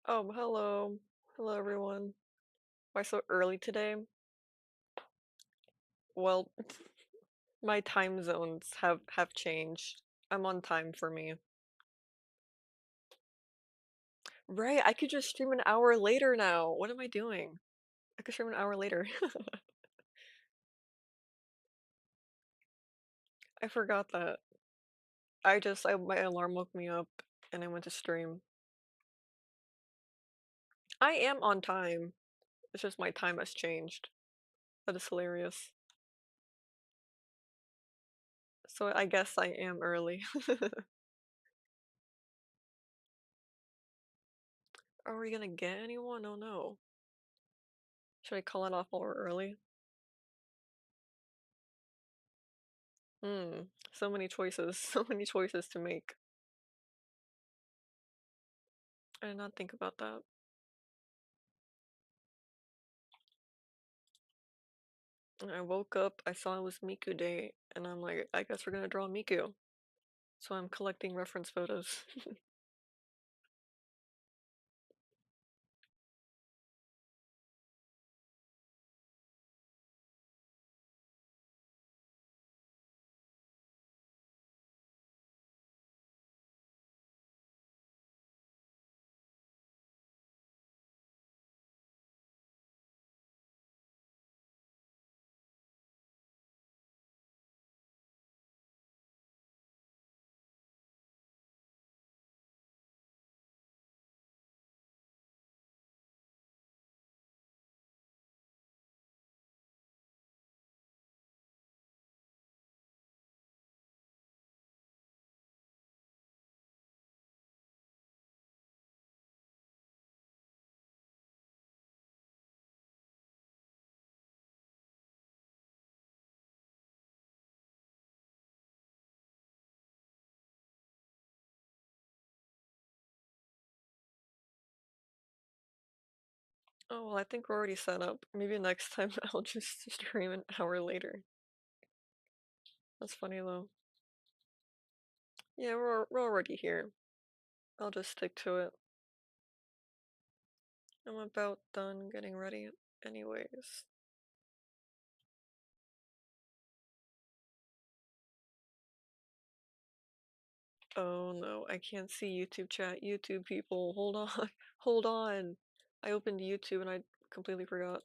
Hello. Hello, everyone. Why so early today? Well, my time zones have changed. I'm on time for me. Right, I could just stream an hour later now. What am I doing? I could stream an hour later. I forgot that. My alarm woke me up and I went to stream. I am on time. It's just my time has changed. That is hilarious. So I guess I am early. Are we gonna get anyone? Oh no. Should I call it off while we're early? Hmm, so many choices, so many choices to make. I did not think about that. And I woke up, I saw it was Miku Day, and I'm like, I guess we're gonna draw Miku. So I'm collecting reference photos. Oh, well, I think we're already set up. Maybe next time I'll just stream an hour later. That's funny though. Yeah, we're already here. I'll just stick to it. I'm about done getting ready anyways. Oh no, I can't see YouTube chat. YouTube people, hold on. Hold on. I opened YouTube and I completely forgot.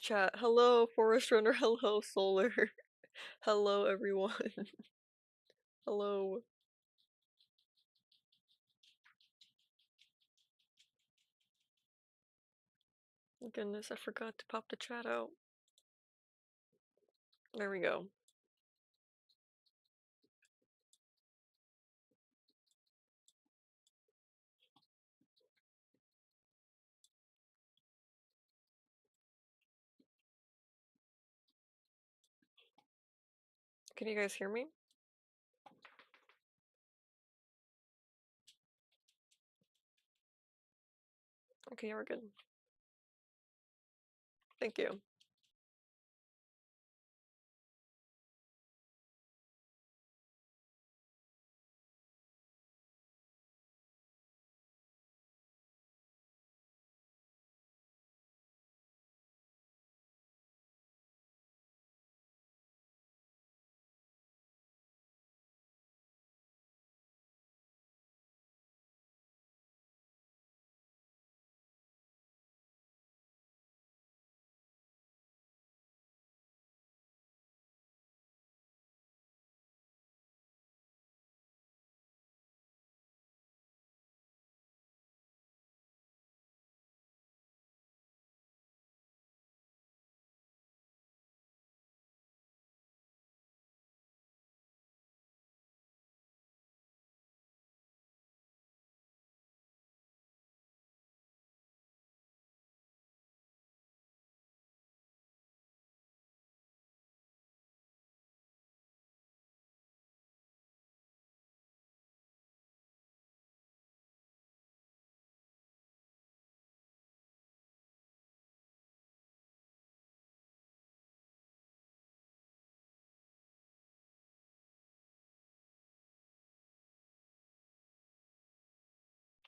Chat. Hello, Forest Runner. Hello, Solar. Hello, everyone. Hello. Goodness, I forgot to pop the chat out. There we go. Can you guys hear me? Okay, we're good. Thank you.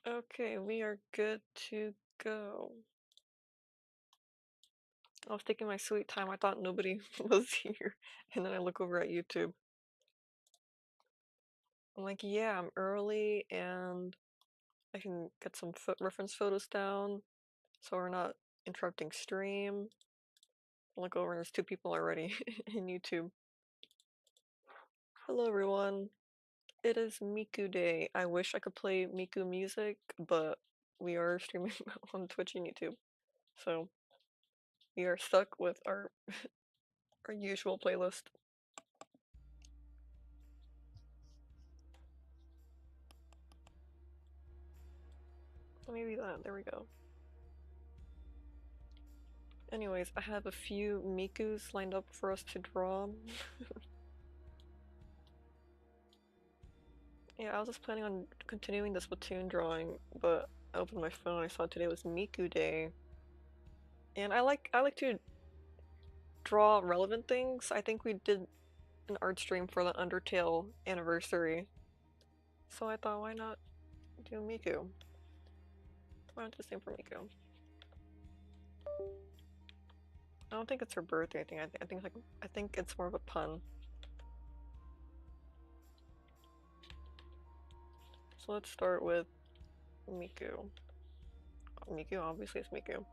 Okay, we are good to go. I was taking my sweet time. I thought nobody was here. And then I look over at YouTube. I'm like, yeah, I'm early and I can get some reference photos down so we're not interrupting stream. I look over and there's 2 people already in YouTube. Hello everyone. It is Miku Day. I wish I could play Miku music, but we are streaming on Twitch and YouTube. So we are stuck with our usual playlist. Maybe that. There we go. Anyways, I have a few Mikus lined up for us to draw. Yeah, I was just planning on continuing this Splatoon drawing, but I opened my phone and I saw today was Miku Day. And I like to draw relevant things. I think we did an art stream for the Undertale anniversary. So I thought, why not do Miku? Why not do the same for Miku? I don't think it's her birthday. I think it's more of a pun. So let's start with Miku. Miku, obviously it's Miku.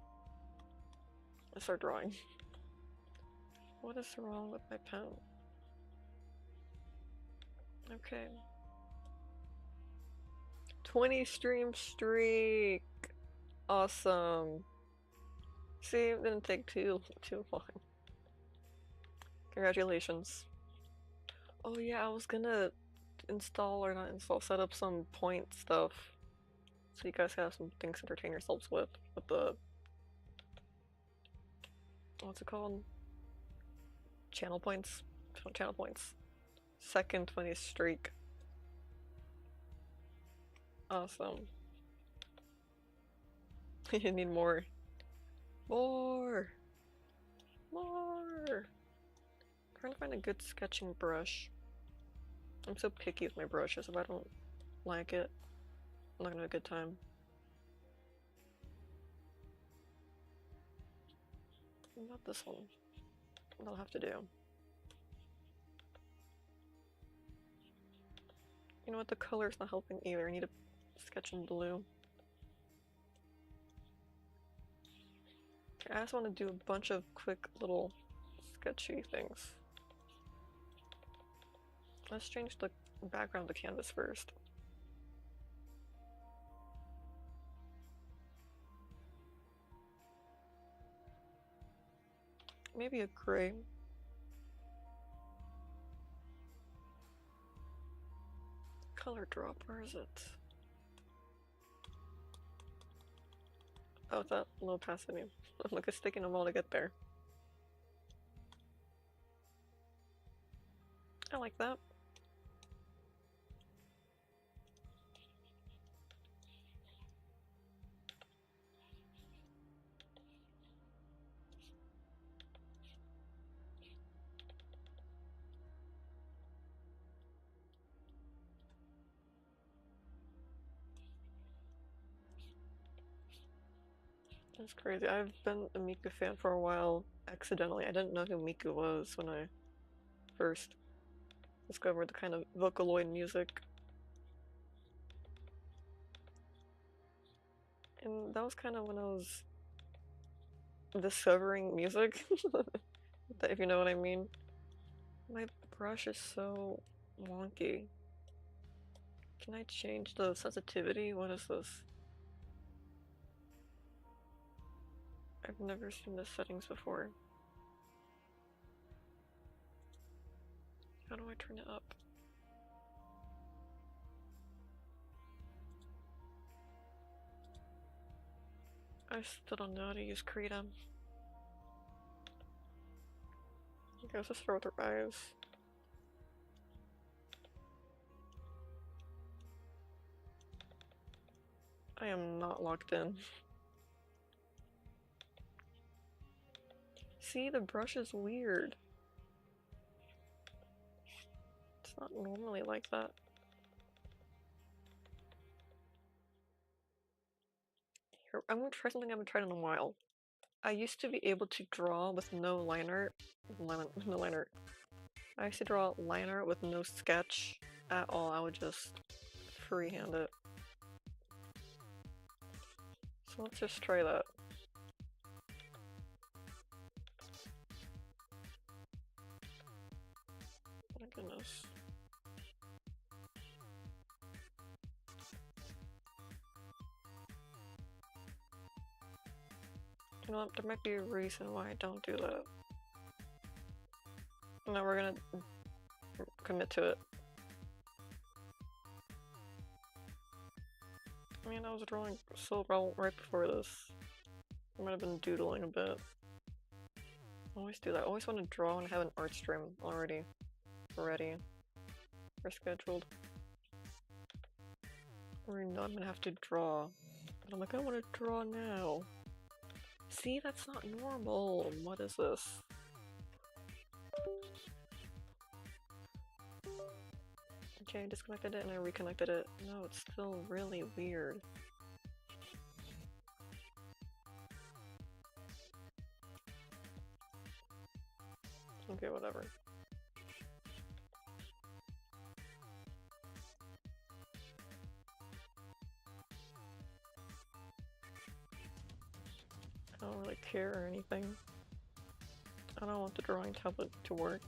Let's start drawing. What is wrong with my pen? Okay. 20 stream streak! Awesome. See, it didn't take too long. Congratulations. Oh yeah, I was gonna install, or not install, set up some point stuff. So you guys have some things to entertain yourselves with the, what's it called? Channel points? Channel points. Second 20th streak. Awesome. You need more. More! More! I'm trying to find a good sketching brush. I'm so picky with my brushes. If I don't like it, I'm not gonna have a good time. Not this one. That'll have to do. You know what? The color's not helping either. I need to sketch in blue. Okay, I just want to do a bunch of quick little sketchy things. Let's change the background of the canvas first. Maybe a gray. Color drop, where is it? Oh, it's that little opacity. Look, it's taking a while to get there. I like that. That's crazy. I've been a Miku fan for a while, accidentally. I didn't know who Miku was when I first discovered the kind of Vocaloid music. And that was kind of when I was discovering music, if you know what I mean. My brush is so wonky. Can I change the sensitivity? What is this? I've never seen the settings before. How do I turn it up? I still don't know how to use Krita. Okay, let's just start with her eyes. I am not locked in. See, the brush is weird. It's not normally like that. I'm gonna try something I haven't tried in a while. I used to be able to draw with no line art. No line art. I used to draw line art with no sketch at all. I would just freehand it. So let's just try that. My goodness. You know what? There might be a reason why I don't do that. No, we're gonna commit to it. I mean, I was drawing so well right before this. I might have been doodling a bit. I always do that. I always want to draw and have an art stream already ready or scheduled. Or no, I'm gonna have to draw. But I'm like, I want to draw now. See, that's not normal. What is this? Okay, I disconnected it and I reconnected it. No, it's still really weird. Okay, whatever. I don't really care or anything. I don't want the drawing tablet to work.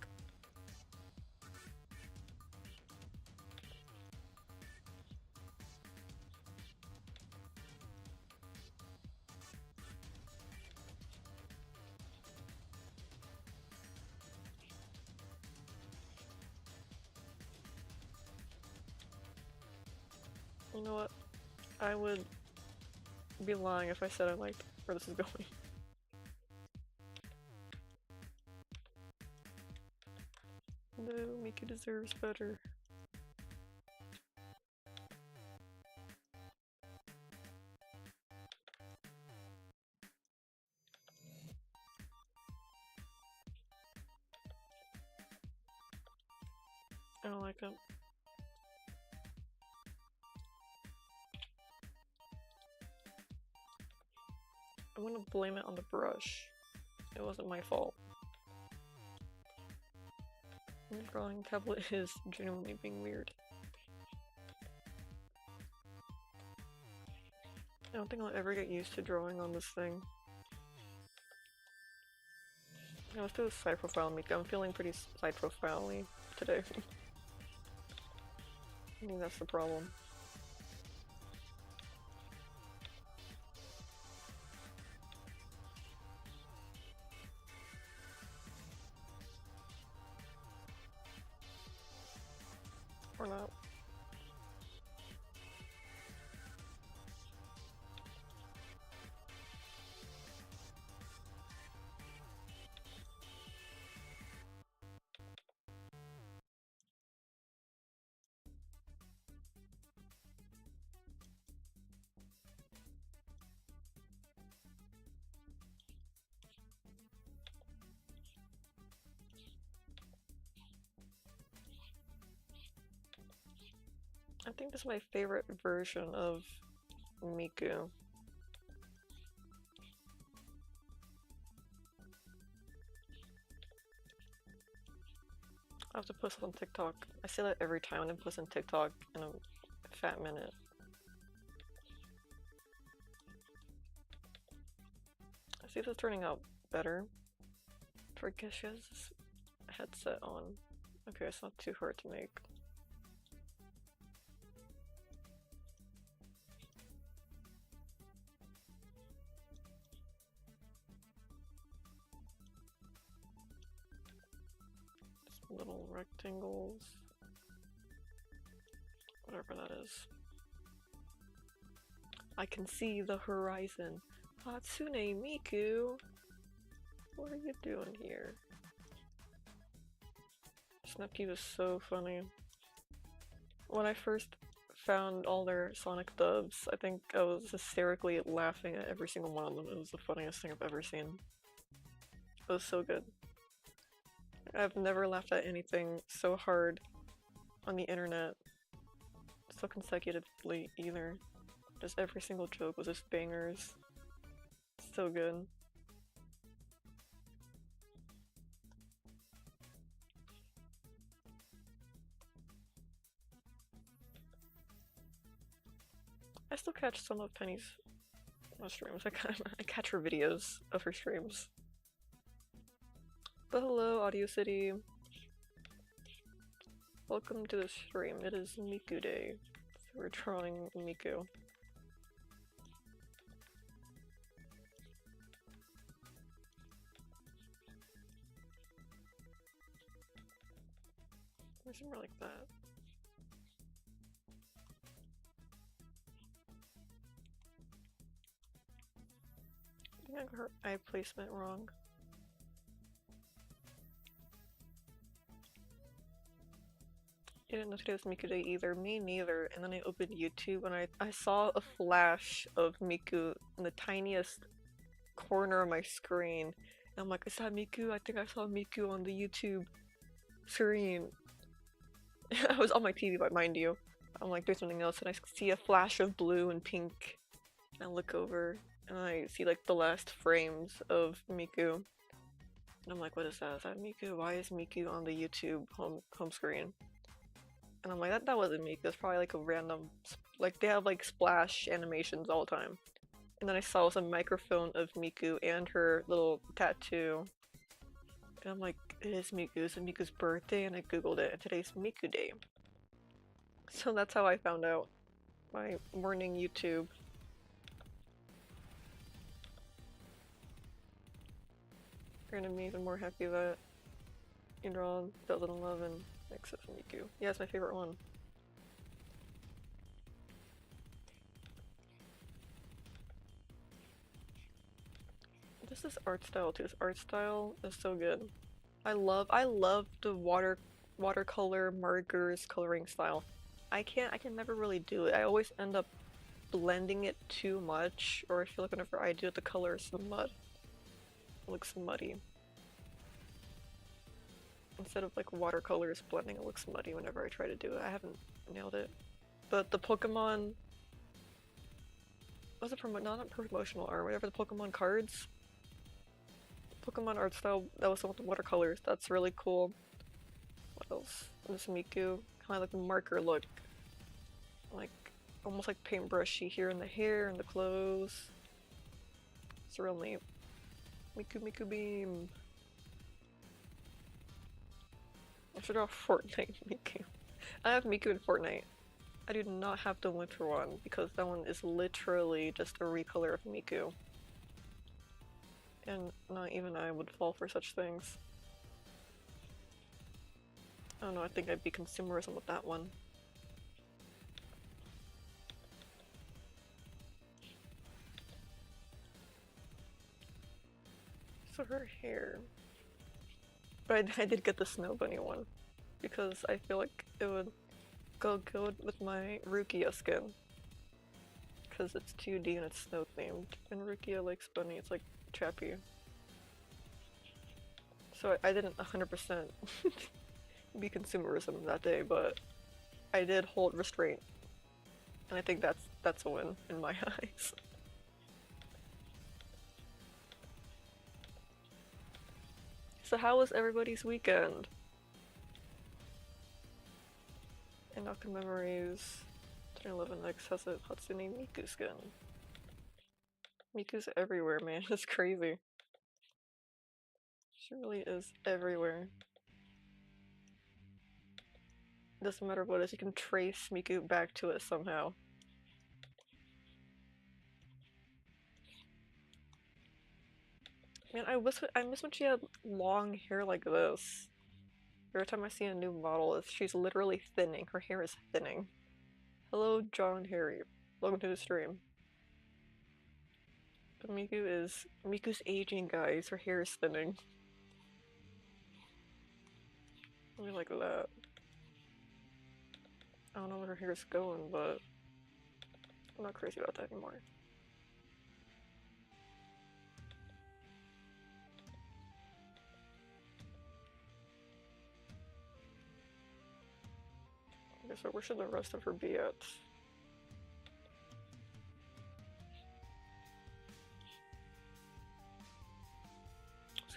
You know what? I would be lying if I said I liked where this is going. No, Miku deserves better. I don't like it. I'm gonna blame it on the brush. It wasn't my fault. The drawing tablet is genuinely being weird. I don't think I'll ever get used to drawing on this thing. Yeah, let's do a side profile Miku. I'm feeling pretty side profile-y today. I think that's the problem. Or not. I think this is my favorite version of Miku. I have to post it on TikTok. I say that every time and then post on TikTok in a fat minute. I see this is turning out better. For guess she has this headset on. Okay, it's not too hard to make. Little rectangles, whatever that is. I can see the horizon. Hatsune Miku, what are you doing here? Snapkey was so funny. When I first found all their Sonic dubs, I think I was hysterically laughing at every single one of them. It was the funniest thing I've ever seen. It was so good. I've never laughed at anything so hard on the internet so consecutively either. Just every single joke was just bangers. So good. I still catch some of Penny's streams. I catch her videos of her streams. But hello, Audio City. Welcome to the stream. It is Miku Day. So we're drawing Miku. There's more like that. I think I got her eye placement wrong. I didn't know today was Miku Day either. Me neither. And then I opened YouTube and I saw a flash of Miku in the tiniest corner of my screen. And I'm like, is that Miku? I think I saw Miku on the YouTube screen. I was on my TV, but mind you. I'm like, there's something else, and I see a flash of blue and pink. And I look over, and I see like the last frames of Miku. And I'm like, what is that? Is that Miku? Why is Miku on the YouTube home screen? And I'm like, that wasn't Miku. It's probably like a random, like they have like splash animations all the time. And then I saw some microphone of Miku and her little tattoo. And I'm like, it is Miku. It's Miku's birthday, and I googled it, and today's Miku Day. So that's how I found out. My morning YouTube. You're gonna be even more happy that you draw 2011 except for Miku. Yeah, it's my favorite one. Just this art style too. This art style is so good. I love the watercolor markers coloring style. I can never really do it. I always end up blending it too much, or I feel like whenever I do it, the color is mud. It looks muddy. Instead of like watercolors blending, it looks muddy whenever I try to do it. I haven't nailed it. But the Pokemon, was it not promotional art, whatever, the Pokemon cards? Pokemon art style, that was the one with the watercolors. That's really cool. What else? This Miku, kind of like a marker look. Like, almost like paintbrushy here in the hair and the clothes. It's real neat. Miku Beam. I should draw Fortnite Miku. I have Miku in Fortnite. I do not have the winter one because that one is literally just a recolor of Miku. And not even I would fall for such things. I don't know, I think I'd be consumerism with that one. So her hair. But I did get the Snow Bunny one because I feel like it would go good with my Rukia skin. Because it's 2D and it's snow themed, and Rukia likes bunny, it's like chappy. So I didn't 100% be consumerism that day, but I did hold restraint. And I think that's a win in my eyes. So how was everybody's weekend? Inaka Memories 1011X has a Hatsune Miku skin. Miku's everywhere, man. It's crazy. She really is everywhere. Doesn't matter what it is, you can trace Miku back to it somehow. Man, I miss when she had long hair like this. Every time I see a new model, she's literally thinning. Her hair is thinning. Hello, John and Harry. Welcome to the stream. But Miku's aging, guys. Her hair is thinning. Really like that. I don't know where her hair is going, but I'm not crazy about that anymore. Okay, so where should the rest of her be at?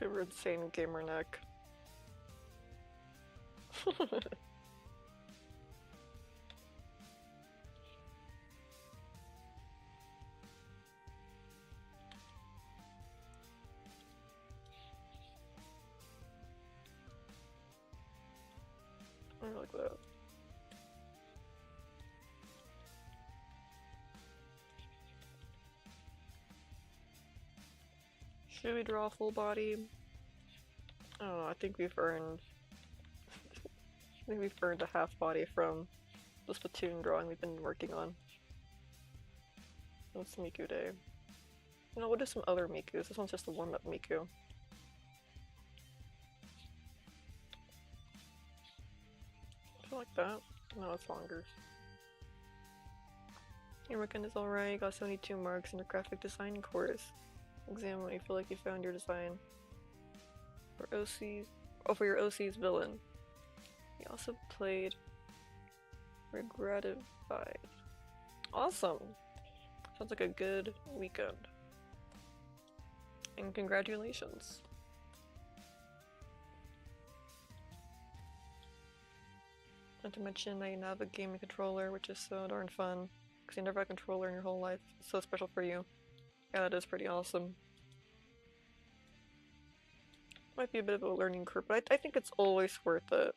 Super insane gamer neck. I like that. Should we draw full body? Oh, I think we've earned. I think we've earned a half body from the Splatoon drawing we've been working on. It's Miku Day. You know, we'll do some other Mikus. This one's just a warm-up Miku. I like that. No, it's longer. Your weekend is alright. You got 72 marks in the graphic design course. Exam when you feel like you found your design. For OC's. Oh, for your OC's villain. He also played Regratified. Awesome! Sounds like a good weekend. And congratulations. Not to mention that you now have a gaming controller, which is so darn fun. Because you never had a controller in your whole life. It's so special for you. Yeah, that is pretty awesome. Might be a bit of a learning curve, but I think it's always worth it.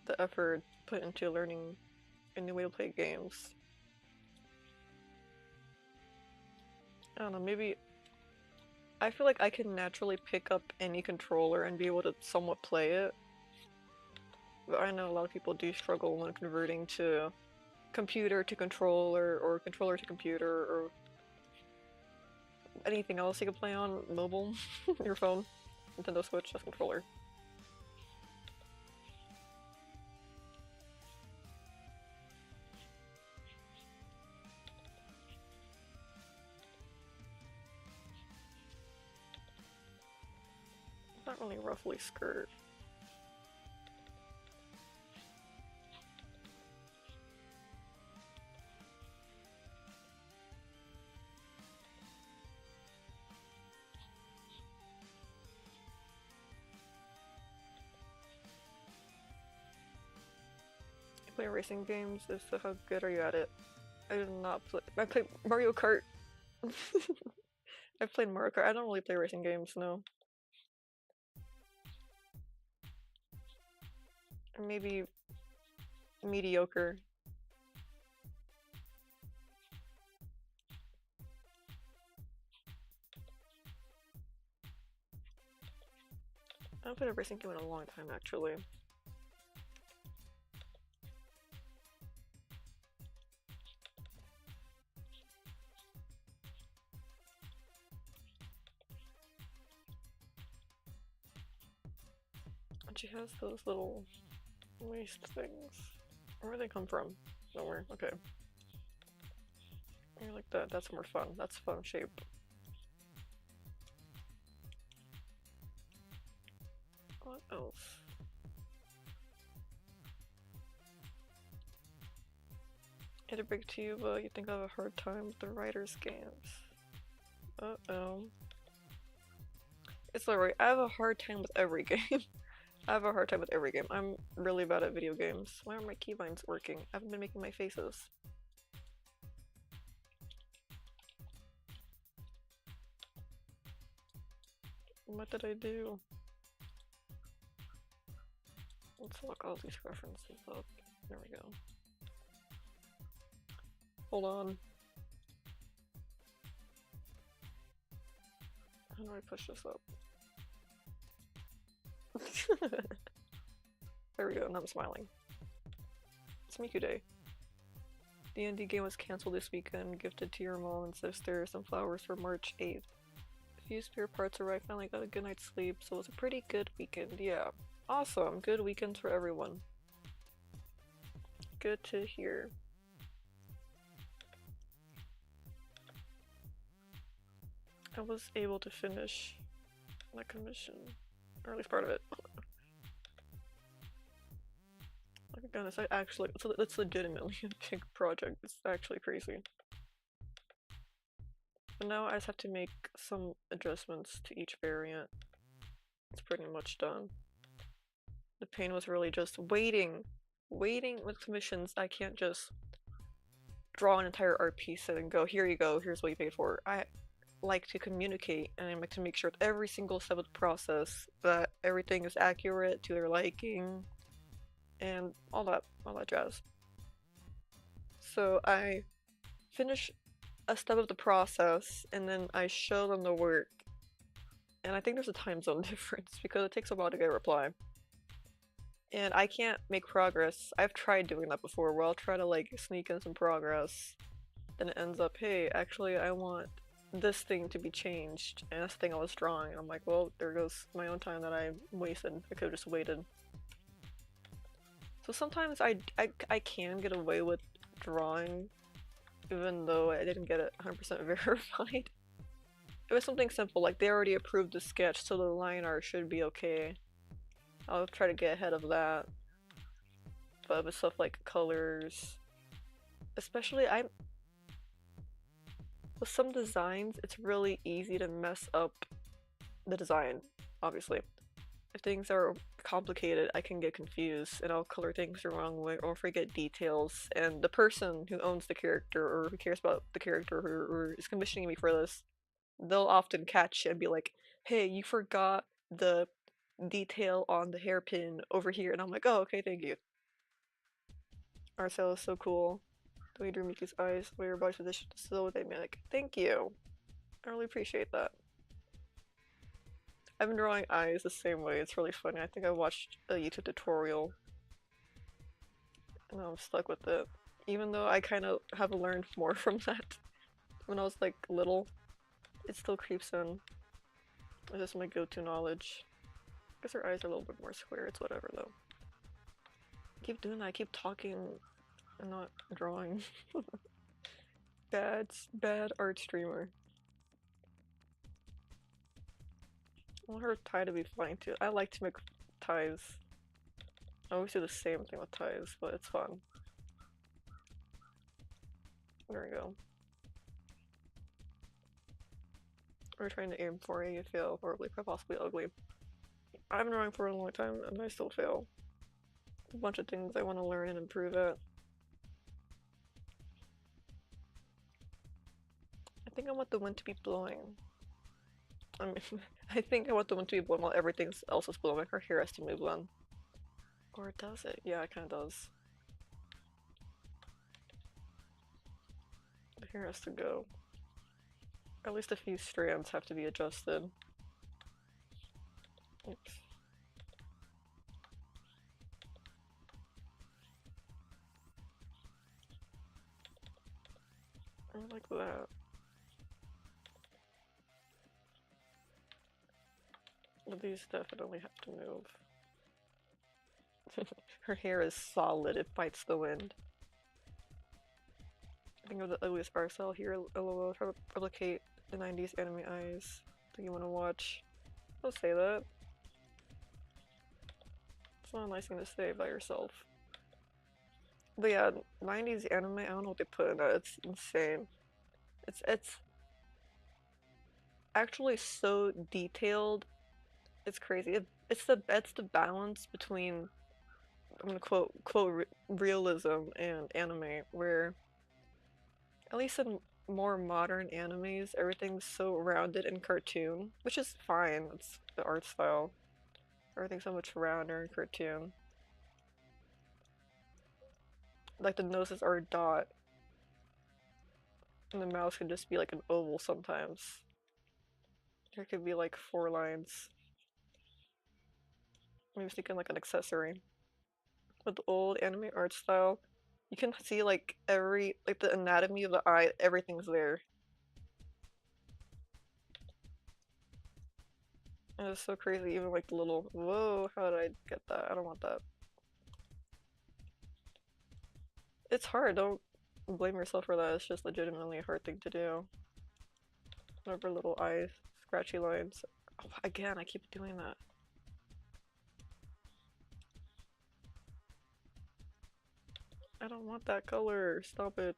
The effort put into learning a new way to play games. I don't know, maybe... I feel like I can naturally pick up any controller and be able to somewhat play it. But I know a lot of people do struggle when converting to computer to controller, or controller to computer, or anything else you can play on mobile, your phone, Nintendo Switch, just controller. Not really roughly skirt. You play racing games? If so, how good are you at it? I did not play. I played Mario Kart. I've played Mario Kart. I don't really play racing games, no. Or maybe mediocre. I haven't played a racing game in a long time, actually. And she has those little waist things. Where do they come from? Nowhere. Okay. I like that. That's more fun. That's fun shape. What else? Hit a big tube, you think I have a hard time with the writer's games. Uh-oh. It's alright, I have a hard time with every game. I have a hard time with every game. I'm really bad at video games. Why aren't my keybinds working? I haven't been making my faces. What did I do? Let's look all these references up. There we go. Hold on. How do I push this up? There we go, and I'm smiling. It's Miku Day. The indie game was cancelled this weekend, gifted to your mom and sister, some flowers for March 8th. A few spare parts arrived, finally got a good night's sleep, so it was a pretty good weekend, yeah. Awesome, good weekends for everyone. Good to hear. I was able to finish my commission, or at least part of it. Oh my goodness, it's legitimately a big project. It's actually crazy. But now I just have to make some adjustments to each variant. It's pretty much done. The pain was really just waiting with commissions. I can't just draw an entire art piece and go, here you go, here's what you paid for. I like to communicate and I like to make sure with every single step of the process that everything is accurate to their liking and all that jazz. So I finish a step of the process and then I show them the work. And I think there's a time zone difference because it takes a while to get a reply. And I can't make progress. I've tried doing that before where I'll try to like sneak in some progress. Then it ends up, hey, actually I want this thing to be changed. And that's the thing I was drawing. And I'm like, well, there goes my own time that I wasted. I could have just waited. So sometimes I can get away with drawing even though I didn't get it 100% verified. It was something simple, like they already approved the sketch, so the line art should be okay. I'll try to get ahead of that. But with stuff like colors, especially with some designs, it's really easy to mess up the design, obviously. If things are complicated, I can get confused and I'll color things the wrong way or forget details. And the person who owns the character or who cares about the character or is commissioning me for this, they'll often catch and be like, hey, you forgot the detail on the hairpin over here. And I'm like, oh, okay, thank you. Arcel is so cool. The way you drew Miku's eyes, the way your body's positioned is so dynamic. Thank you. I really appreciate that. I've been drawing eyes the same way. It's really funny. I think I watched a YouTube tutorial and I'm stuck with it. Even though I kind of have learned more from that when I was like little, it still creeps in. It's just my go-to knowledge. I guess her eyes are a little bit more square. It's whatever though. I keep doing that. I keep talking and not drawing. Bad art streamer. I want her tie to be flying too. I like to make ties. I always do the same thing with ties, but it's fun. There we go. We're trying to aim for a fail horribly, quite possibly ugly. I've been drawing for a long time and I still fail. There's a bunch of things I want to learn and improve at. I think I want the wind to be blowing. I mean, I think I want the wind to be blowing while everything else is blowing. Her hair has to move then. Or does it? Yeah, it kind of does. The hair has to go. At least a few strands have to be adjusted. Oops. I like that. But these definitely have to move. Her hair is solid, it fights the wind. I think of the ugliest art style here, LOL, try to replicate the 90s anime eyes. Do you want to watch? Don't say that. It's not a nice thing to say about yourself. But yeah, 90s anime, I don't know what they put in that, it's insane. It's actually so detailed, it's crazy. It's the balance between, I'm gonna quote realism and anime, where at least in more modern animes, everything's so rounded and cartoon, which is fine. It's the art style. Everything's so much rounder in cartoon. Like the noses are a dot, and the mouth can just be like an oval sometimes. There could be like 4 lines. Maybe thinking like an accessory. With the old anime art style, you can see like like the anatomy of the eye, everything's there. And it's so crazy, even like the little, whoa, how did I get that? I don't want that. It's hard, don't blame yourself for that, it's just legitimately a hard thing to do. Whatever little eye scratchy lines. Oh, again, I keep doing that. I don't want that color, stop it.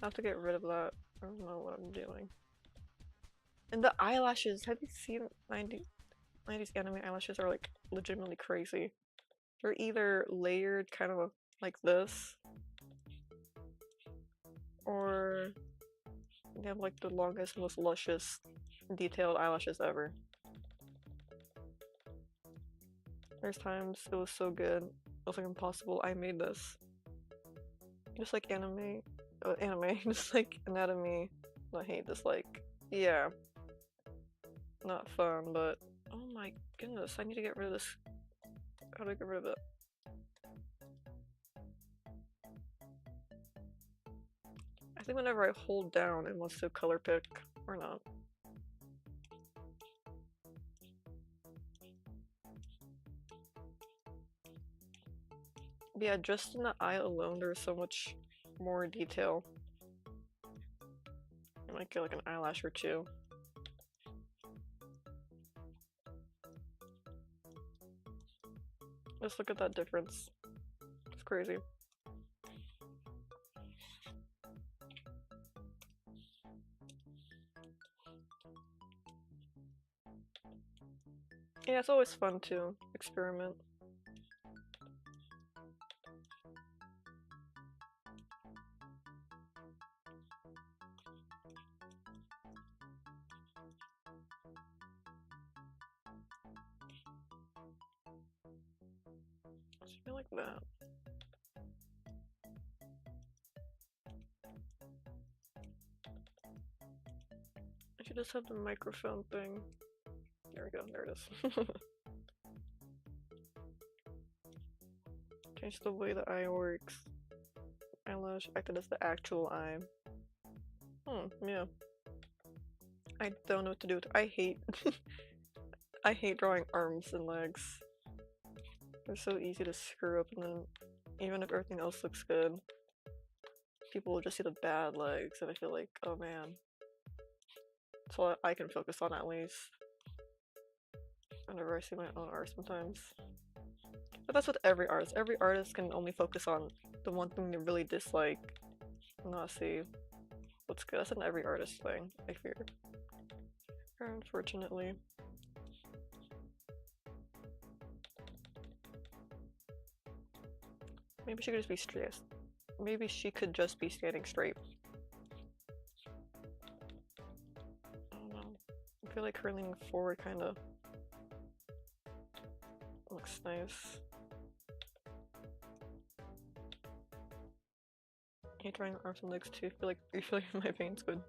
I have to get rid of that. I don't know what I'm doing. And the eyelashes, have you seen 90? These anime eyelashes are like legitimately crazy. They're either layered kind of like this, or they have like the longest, most luscious, detailed eyelashes ever. There's times it was so good, it was like impossible. I made this. Just like anime, just like anatomy. I hate this, like, yeah, not fun, but oh my goodness, I need to get rid of this. How do I get rid of it? I think whenever I hold down, it wants to color pick or not. But yeah, just in the eye alone, there's so much more detail. I might get like an eyelash or two. Just look at that difference. It's crazy. Yeah, it's always fun to experiment. Something like that. I should just have the microphone thing. There we go, there it is. Change the way the eye works. Eyelash acted as the actual eye. Yeah. I don't know what to do with it. I hate I hate drawing arms and legs. They're so easy to screw up, and then even if everything else looks good, people will just see the bad legs, and I feel like, oh man. That's all I can focus on, at least. Whenever I see my own art sometimes. But that's with every artist. Every artist can only focus on the one thing they really dislike and not see what's good. That's an every artist thing, I fear. Unfortunately. Maybe she could just be straight. Maybe she could just be standing straight. I don't know. I feel like her leaning forward kind of looks nice. I hate drawing arms and legs too. I feel like my veins would.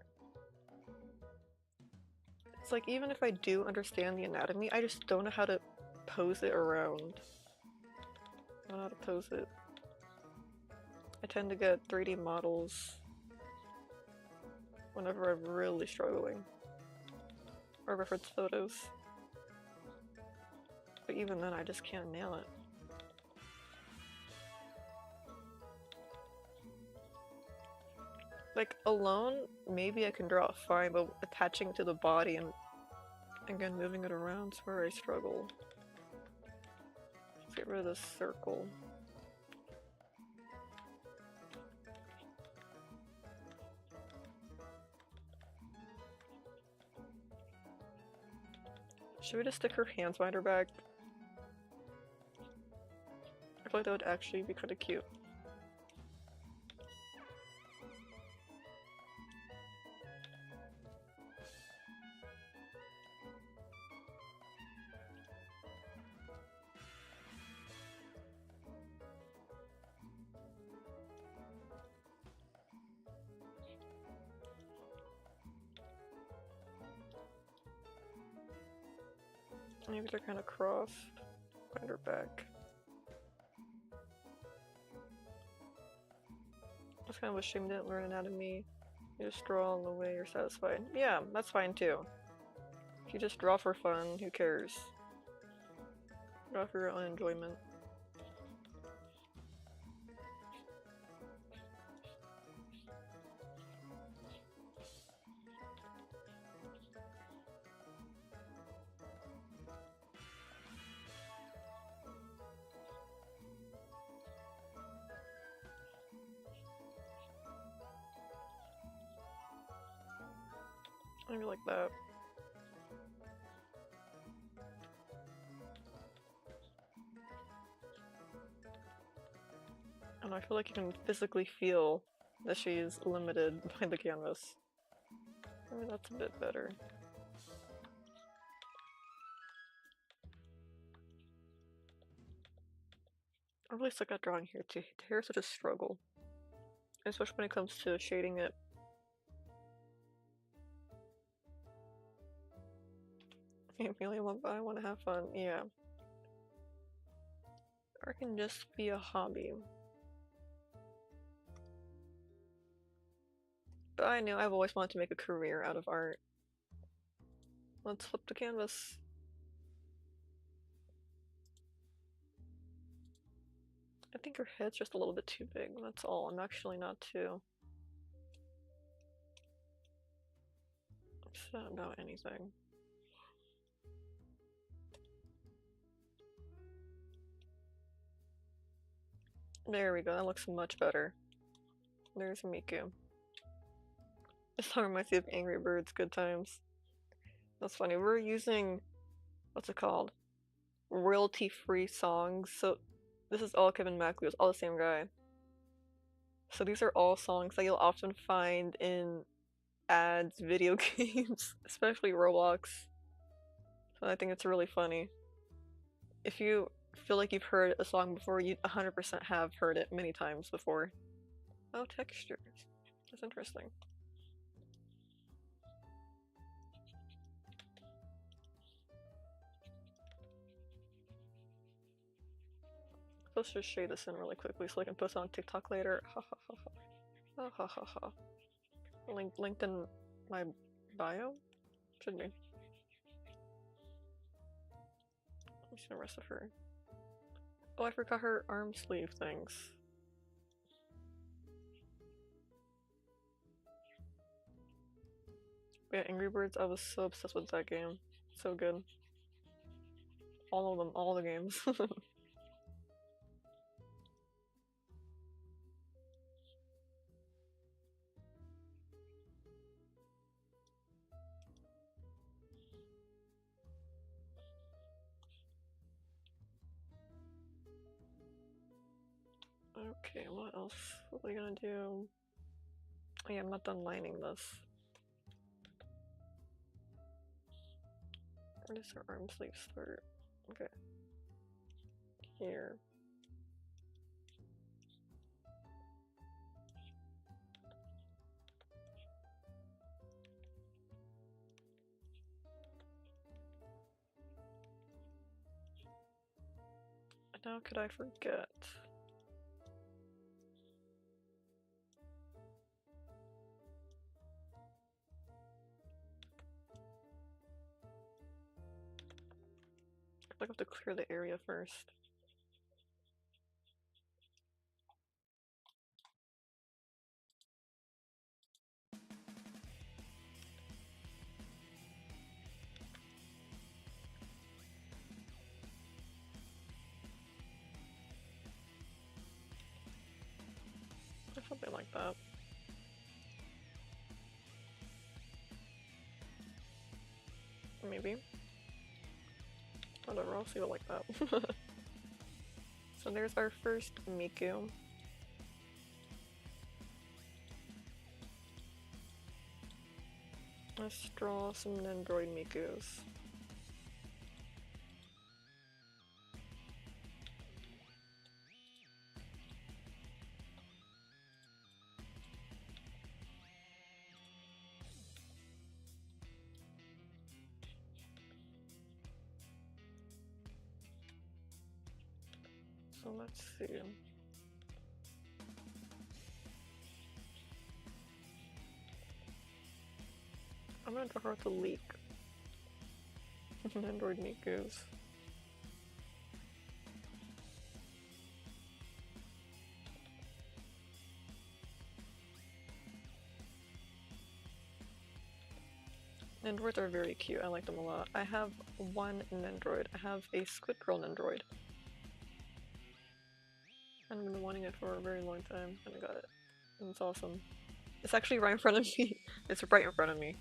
It's like, even if I do understand the anatomy, I just don't know how to pose it around. I don't know how to pose it. I tend to get 3D models whenever I'm really struggling. Or reference photos. But even then, I just can't nail it. Like, alone, maybe I can draw it fine, but attaching it to the body and again moving it around is where I struggle. Let's get rid of this circle. Should we just stick her hands behind her back? I feel like that would actually be kind of cute. Maybe they're kind of crossed behind her back. It's kind of a shame you didn't learn anatomy. You just draw in the way you're satisfied. Yeah, that's fine too. If you just draw for fun, who cares? Draw for your own enjoyment. Maybe like that. And I feel like you can physically feel that she's limited by the canvas. Maybe that's a bit better. I really suck at drawing here too. Hair is such a struggle. Especially when it comes to shading it. Amelia, I want to have fun. Yeah. Or it can just be a hobby. But I know I've always wanted to make a career out of art. Let's flip the canvas. I think her head's just a little bit too big, that's all. I'm actually not too upset about anything. There we go, that looks much better. There's Miku. This song reminds me of Angry Birds, Good Times. That's funny, we're using, what's it called? Royalty-free songs, so this is all Kevin Miku, it's all the same guy. So these are all songs that you'll often find in ads, video games, especially Roblox. So I think it's really funny. If you feel like you've heard a song before, you 100% have heard it many times before. Oh, textures. That's interesting. Let's just shade this in really quickly so I can post it on TikTok later. Ha ha ha ha. Ha ha ha ha. Linked in my bio? Should be. Let me see the rest of her. Oh, I forgot her arm sleeve things. Yeah, Angry Birds, I was so obsessed with that game. So good. All of them, all the games. Okay, what else? What are we gonna do? Oh yeah, I'm not done lining this. Where does her arm sleeve start? Okay. Here. How could I forget? I have to clear the area first. Something like that. Maybe. Whatever, I'll see it like that. So there's our first Miku. Let's draw some Nendroid Mikus. So let's see. I'm gonna draw her with a leak. Nendroid Mikus. Nendroids are very cute, I like them a lot. I have one Nendroid. I have a Squid Girl Nendroid. I've been wanting it for a very long time, and I got it. And it's awesome. It's actually right in front of me. It's right in front of me.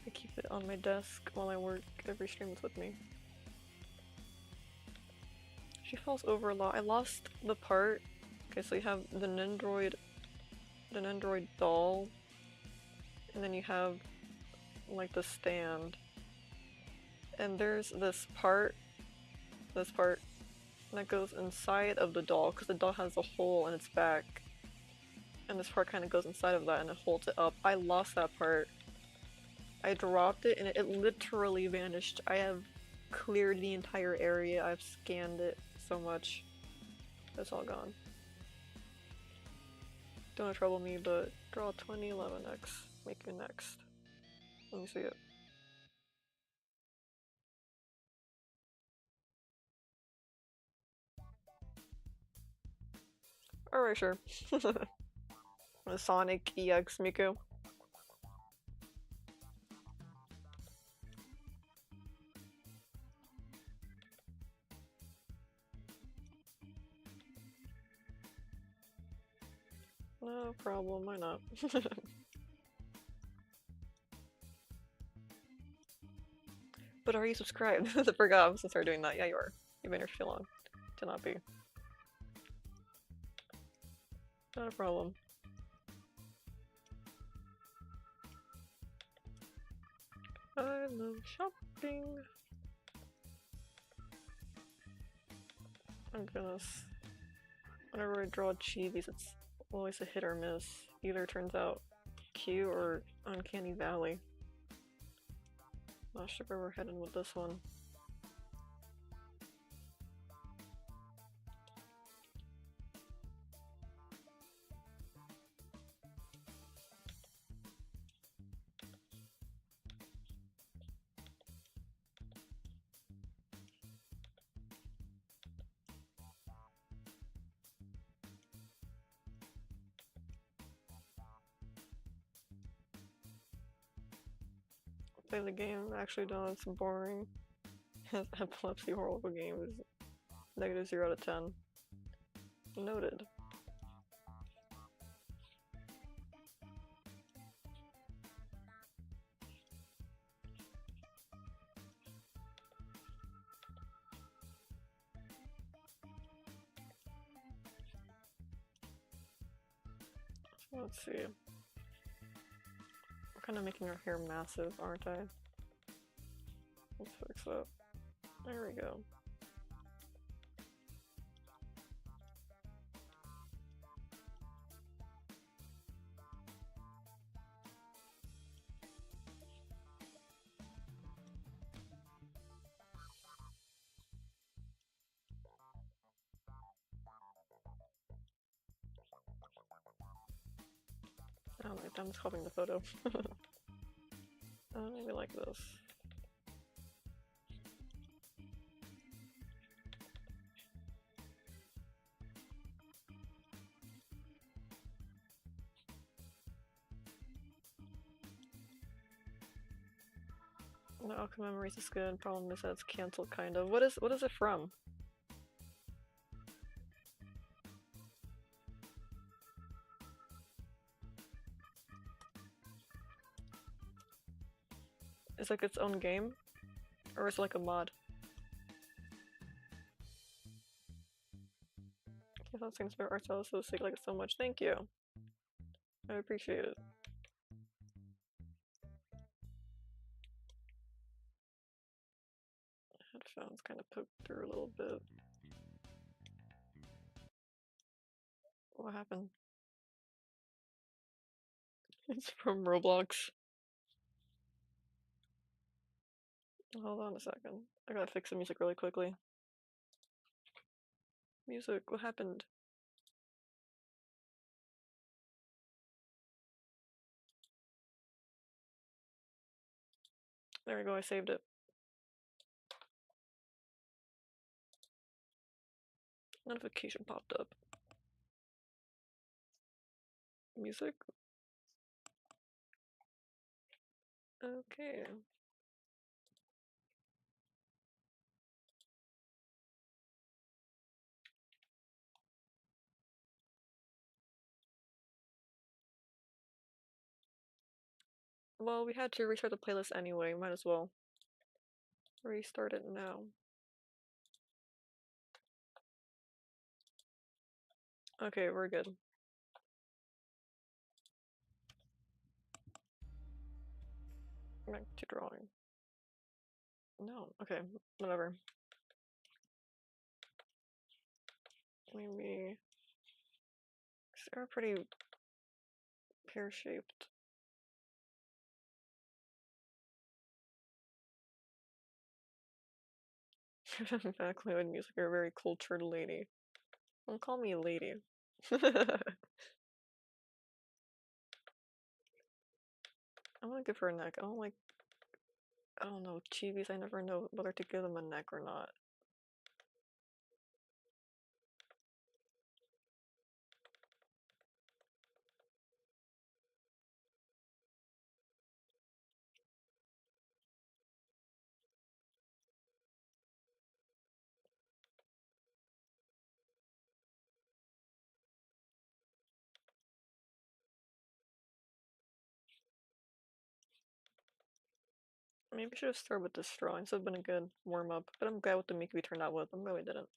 I keep it on my desk while I work. Every stream is with me. She falls over a lot. I lost the part. Okay, so you have the Nendroid doll, and then you have like the stand, and there's this part that goes inside of the doll because the doll has a hole in its back, and this part kind of goes inside of that and it holds it up. I lost that part. I dropped it and it literally vanished. I have cleared the entire area. I've scanned it so much. It's all gone. Don't trouble me, but draw 2011X. Make you next. Let me see it. Alright, sure. The Sonic EX Miku. No problem, why not? But are you subscribed? I forgot I was gonna start doing that. Yeah, you are. You've been here too long to not be. Not a problem. I love shopping. Oh goodness. Whenever I draw chibis, it's always a hit or miss. Either turns out cute or Uncanny Valley. Not sure where we're heading with this one. Play the game, actually don't, it's boring. Epilepsy horrible game is negative 0 out of 10. Noted. Let's see. I'm kind of making her hair massive, aren't I? Let's fix that. There we go. Oh my, I'm just copying the photo. Maybe like this. No, Alchemy Memories is good. Problem is that it's cancelled, kind of. What is it from? Is it like its own game? Or is it like a mod? I thought things for art style so sick, like it so much. Thank you. I appreciate it. Headphones kind of poked through a little bit. What happened? It's from Roblox. Hold on a second. I gotta fix the music really quickly. Music, what happened? There we go, I saved it. Notification popped up. Music? Okay. Well, we had to restart the playlist anyway, might as well restart it now. Okay, we're good. Back to drawing. No, okay, whatever. Maybe they're pretty pear-shaped. Exactly, when music, you're a very cultured lady. Don't call me a lady. I'm gonna give her a neck. I don't know, chibis. I never know whether to give them a neck or not. Maybe I should have started with this drawing, so it'd been a good warm-up. But I'm glad with the Miku we turned out with. I'm glad we didn't.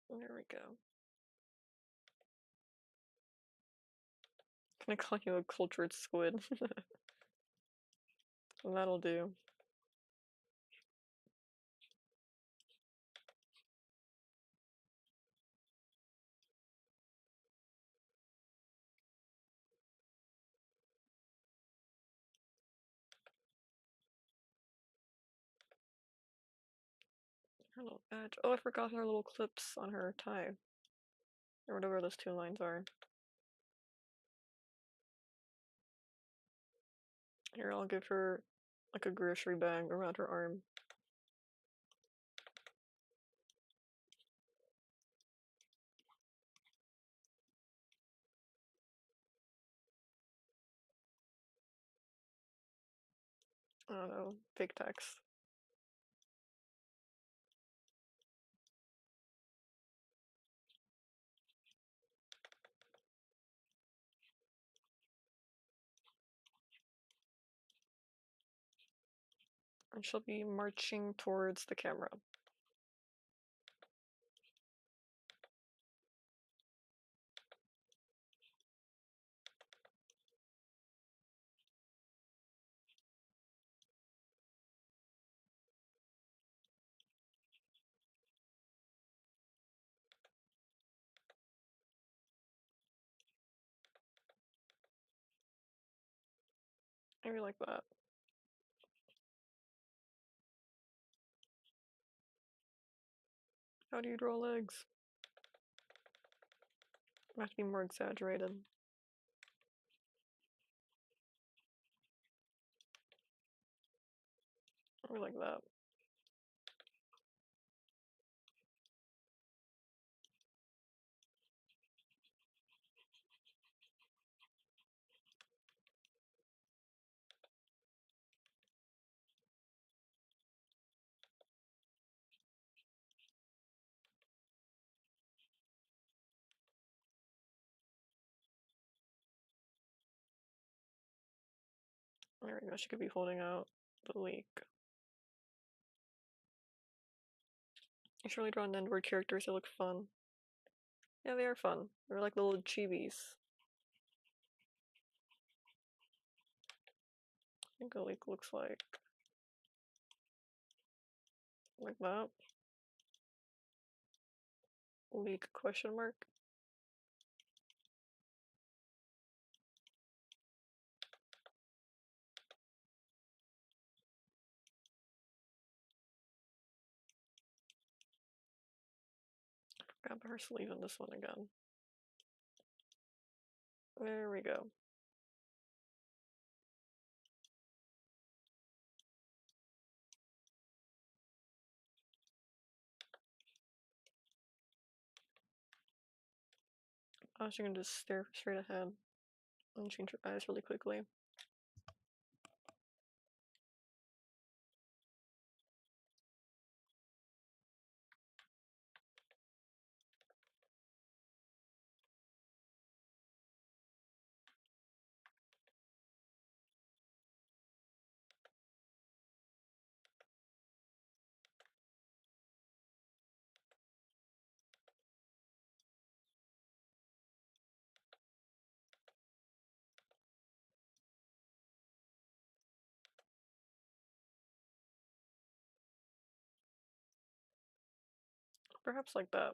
There we go. Can I call you a cultured squid? That'll do. Her little edge. Oh, I forgot her little clips on her tie. Or whatever those two lines are. Here, I'll give her like a grocery bag around her arm. I don't know, fake text. And she'll be marching towards the camera. I really like that. How do you draw legs? I have to be more exaggerated. I really like that. There we go, she could be holding out the leak. I should really draw Nendward characters, they look fun. Yeah, they are fun. They're like little chibis. I think a leak looks like that. Leak question mark. Grab her sleeve in this one again. There we go. She can just stare straight ahead and change her eyes really quickly. Perhaps like that.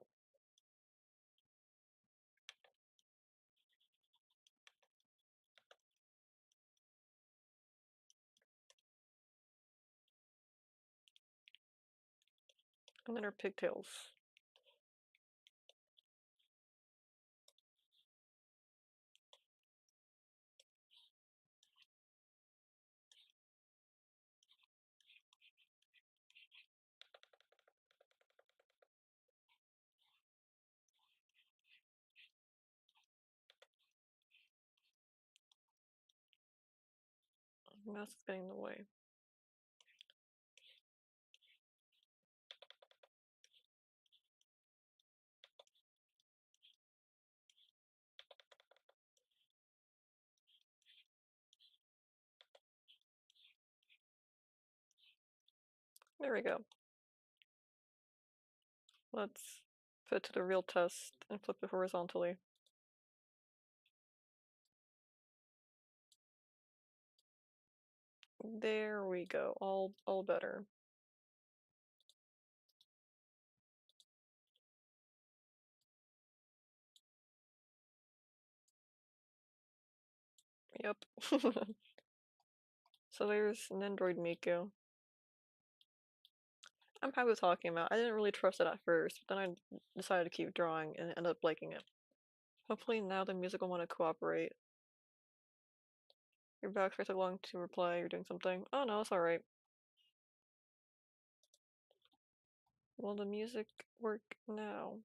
And then her pigtails. That's getting in the way. There we go. Let's put it to the real test and flip it horizontally. There we go. All better. Yep. So there's an Android Miku. I'm happy with talking about. I didn't really trust it at first, but then I decided to keep drawing and ended up liking it. Hopefully now the music will want to cooperate. Your backpack took long to reply, you're doing something. Oh no, it's alright. Will the music work now?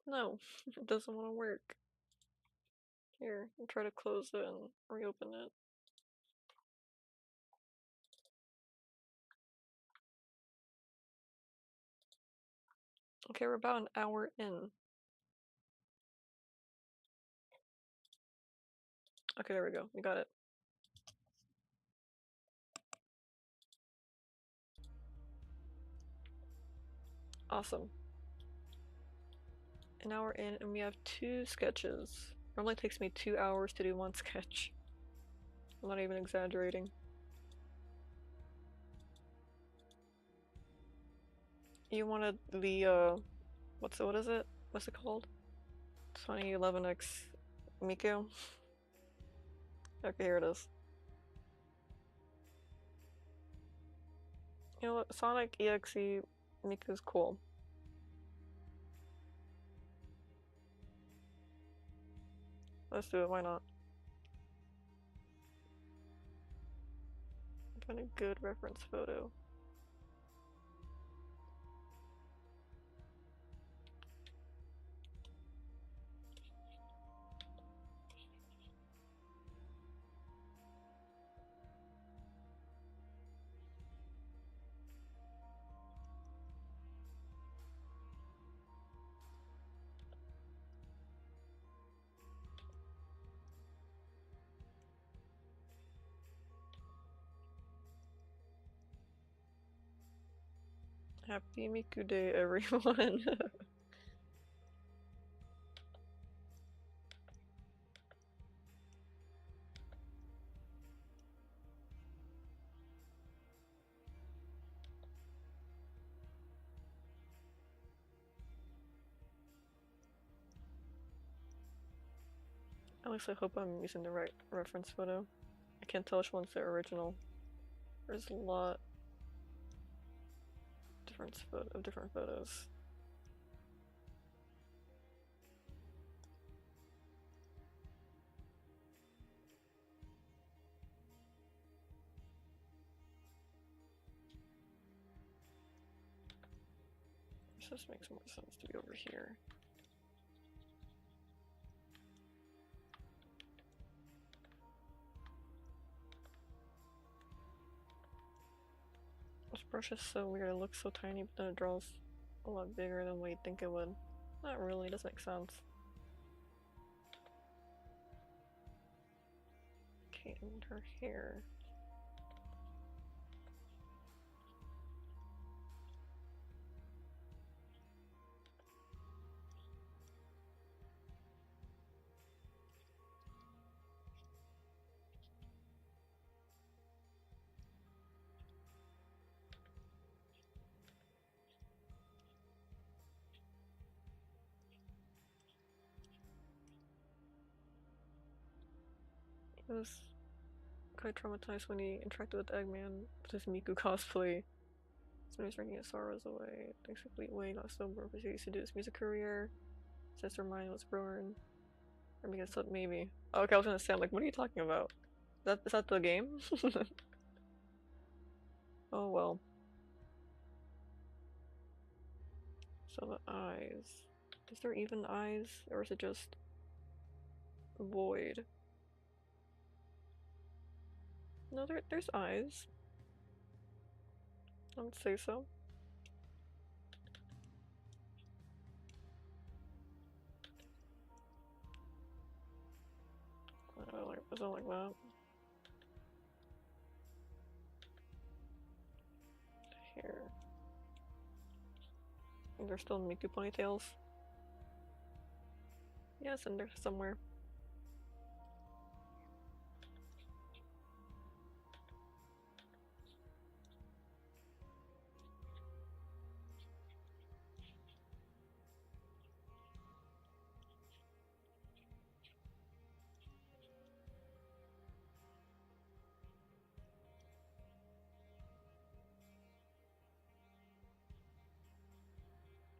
No, it doesn't want to work. Here, I'll try to close it and reopen it. Okay, we're about an hour in. Okay, there we go. We got it. Awesome. An hour in, and we have 2 sketches. Normally it takes me 2 hours to do 1 sketch. I'm not even exaggerating. You wanted the, what is it? What's it called? 2011X Miku? Okay, here it is. You know what? Sonic EXE Miku's cool. Let's do it, why not? Find a good reference photo. Happy Miku Day, everyone. At least I hope I'm using the right reference photo. I can't tell which one's the original. There's a lot of different photos. This just makes more sense to be over here. This brush is so weird, it looks so tiny, but then it draws a lot bigger than what you'd think it would. Not really, it doesn't make sense. Okay, and her hair. He was quite traumatized when he interacted with Eggman with his Miku cosplay. So he's bringing his sorrows away. Thanks for complete way, not sober, because he used to do his music career. Since her mind was born. Or maybe that's maybe. Oh, okay, I was gonna say, I'm like, what are you talking about? Is that the game? Oh well. So the eyes. Is there even eyes? Or is it just void? No, there's eyes. I would say so. Is it like that? Here. There's still Miku ponytails. Yes, and there's somewhere.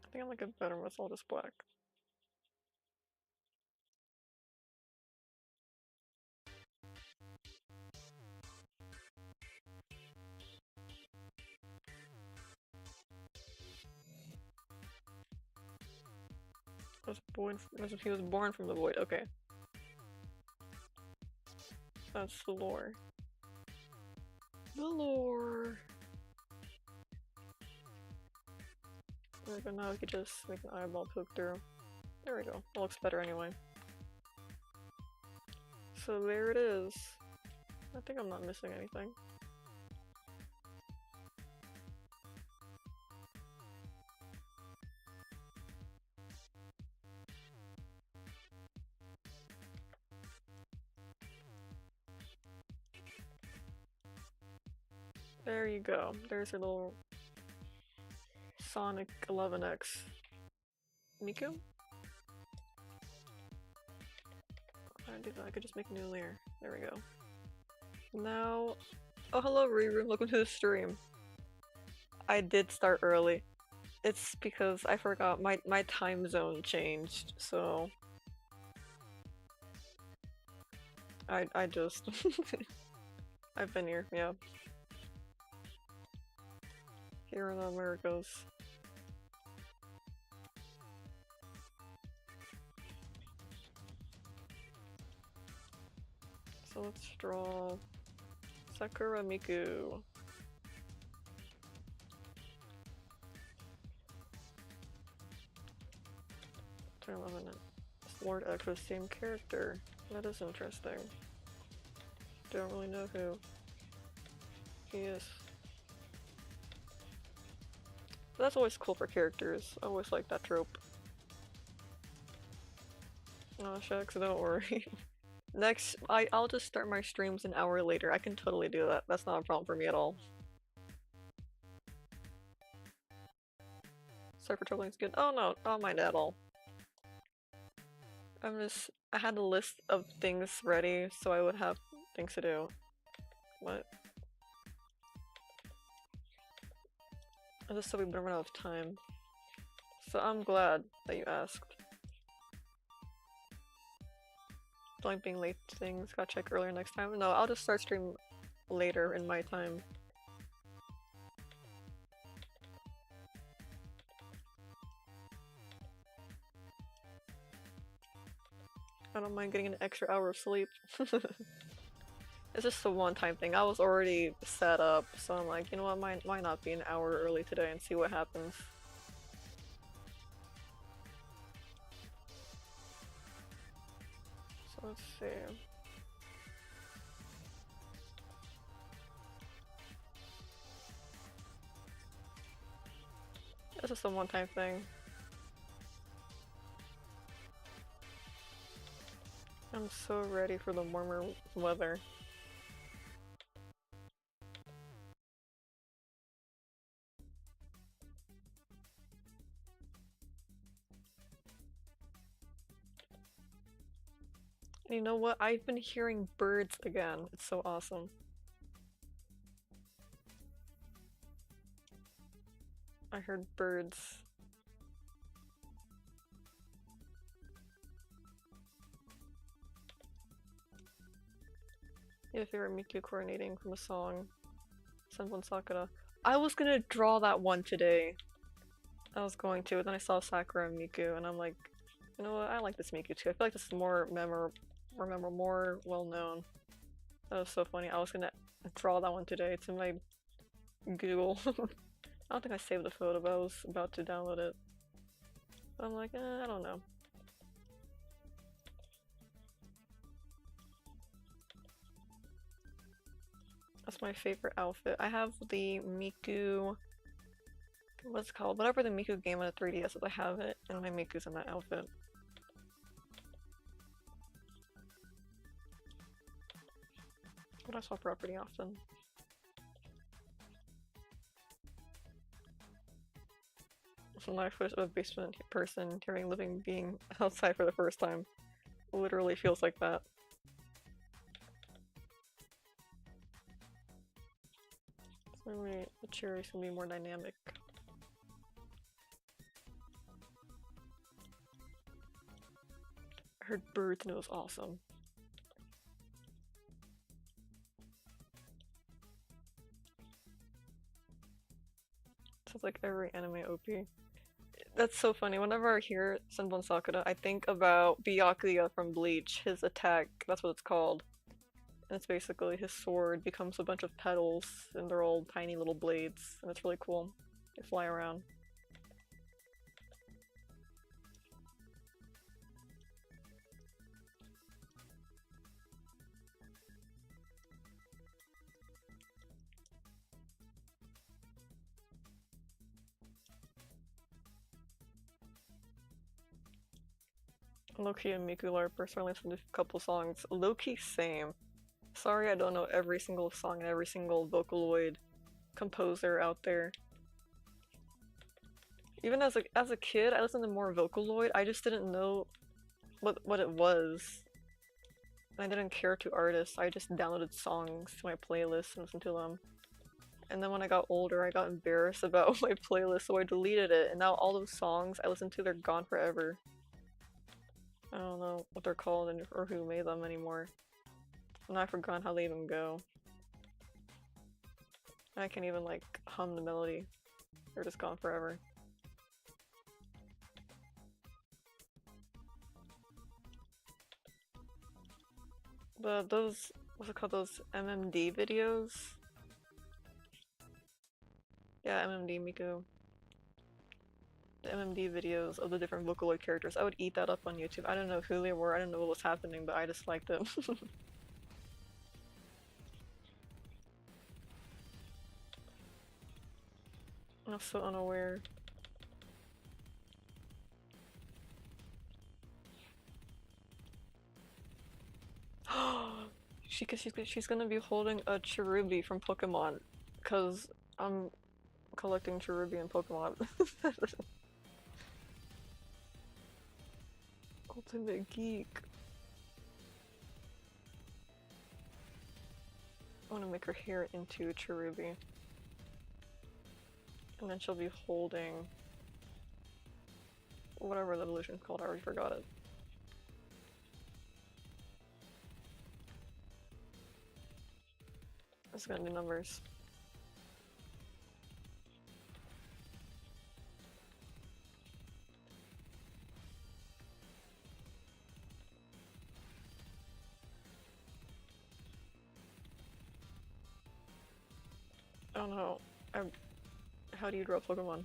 I think I like it better with all this black. As if he was born from the void. Okay. That's the lore. The lore. But now we could just make an eyeball poke through. There we go. It looks better anyway. So there it is. I think I'm not missing anything. There you go. There's your little Sonic 11X. Miku? I do that. I could just make a new layer. There we go. Now, oh hello Riri, welcome to the stream. I did start early. It's because I forgot my time zone changed, so I just I've been here, yeah. Here in the Americas. So let's draw Sakura Miku. Turn 11. Lord X was the same character. That is interesting. Don't really know who he is. But that's always cool for characters. I always like that trope. Oh shucks, don't worry. Next, I'll just start my streams an hour later. I can totally do that. That's not a problem for me at all. Sorry for troubling is good. Oh no, not mind at all. I had a list of things ready so I would have things to do. What? Just so we don't run out of time. So I'm glad that you asked. Don't like being late to things, gotta check earlier next time. No, I'll just start stream later in my time. I don't mind getting an extra hour of sleep. It's just a one-time thing. I was already set up, so I'm like, you know what, why not be an hour early today and see what happens. So let's see. It's just a one-time thing. I'm so ready for the warmer weather. And you know what? I've been hearing birds again. It's so awesome. I heard birds. Yeah, favorite Miku coordinating from a song. Senbon Sakura. I was gonna draw that one today. I was going to, but then I saw Sakura and Miku, and I'm like, you know what? I like this Miku too. I feel like this is more more well known. That was so funny. I was gonna draw that one today. It's in my Google. I don't think I saved the photo, but I was about to download it. But I'm like, I don't know. That's my favorite outfit. I have the Miku, what's it called? Whatever the Miku game on the 3DS is, I have it, and my Miku's in that outfit. But I swap property often. My first a basement person hearing living being outside for the first time. Literally feels like that. So maybe the cherries can be more dynamic. I heard birds and it was awesome. Sounds like every anime OP. That's so funny. Whenever I hear Senbon Sakura, I think about Byakuya from Bleach. His attack, that's what it's called. And it's basically his sword becomes a bunch of petals, and they're all tiny little blades, and it's really cool. They fly around. Loki and Miku are personally listened to a couple songs. Loki, same. Sorry I don't know every single song and every single Vocaloid composer out there. Even as a kid, I listened to more Vocaloid. I just didn't know what it was. And I didn't care to artists. I just downloaded songs to my playlist and listened to them. And then when I got older, I got embarrassed about my playlist, so I deleted it. And now all those songs I listen to, they're gone forever. I don't know what they're called or who made them anymore. And I forgot how they even go. I can't even like hum the melody. They're just gone forever. But those, what's it called, those MMD videos? Yeah, MMD Miku. The MMD videos of the different Vocaloid characters. I would eat that up on YouTube. I don't know who they were, I don't know what was happening, but I just liked them. I'm so unaware. She's gonna be holding a Cherubi from Pokemon, cause I'm collecting Cherubi and Pokemon. Ultimate Geek. I want to make her hair into a Cherubi. And then she'll be holding whatever the evolution's called, I already forgot it. It's gonna do numbers. I don't know. How do you draw Pokemon?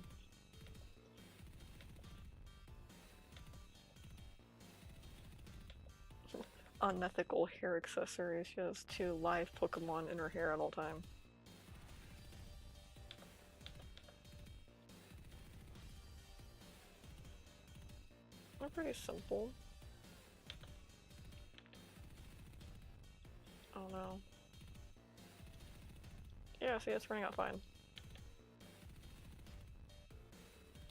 Unethical hair accessories. She has 2 live Pokemon in her hair at all time. They're pretty simple. I don't know. Yeah, see, it's turning out fine.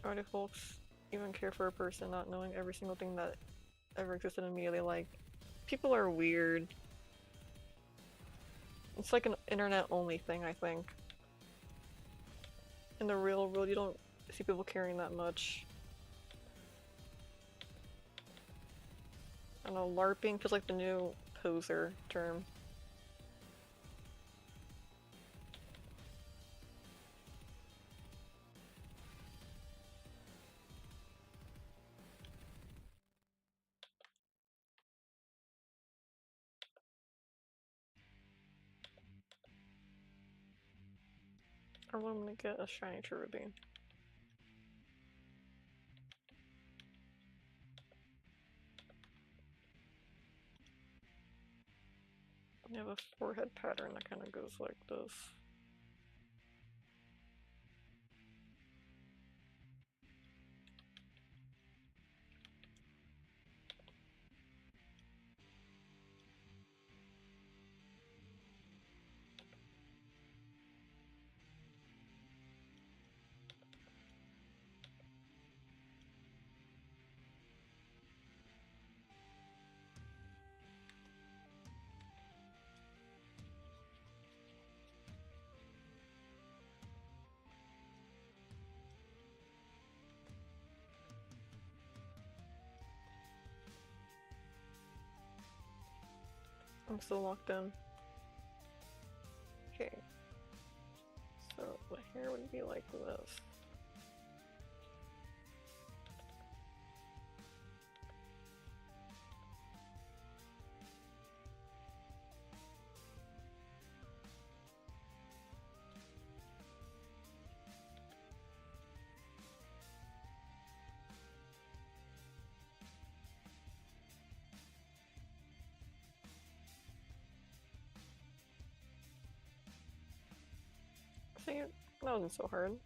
Why do folks even care for a person not knowing every single thing that ever existed in media they like? People are weird. It's like an internet-only thing, I think. In the real world, you don't see people caring that much. I don't know, LARPing feels like the new poser term. Or I'm gonna get a shiny Cherubi. I have a forehead pattern that kind of goes like this. I'm still locked in. Okay. So my hair would be like this. See, that wasn't so hard.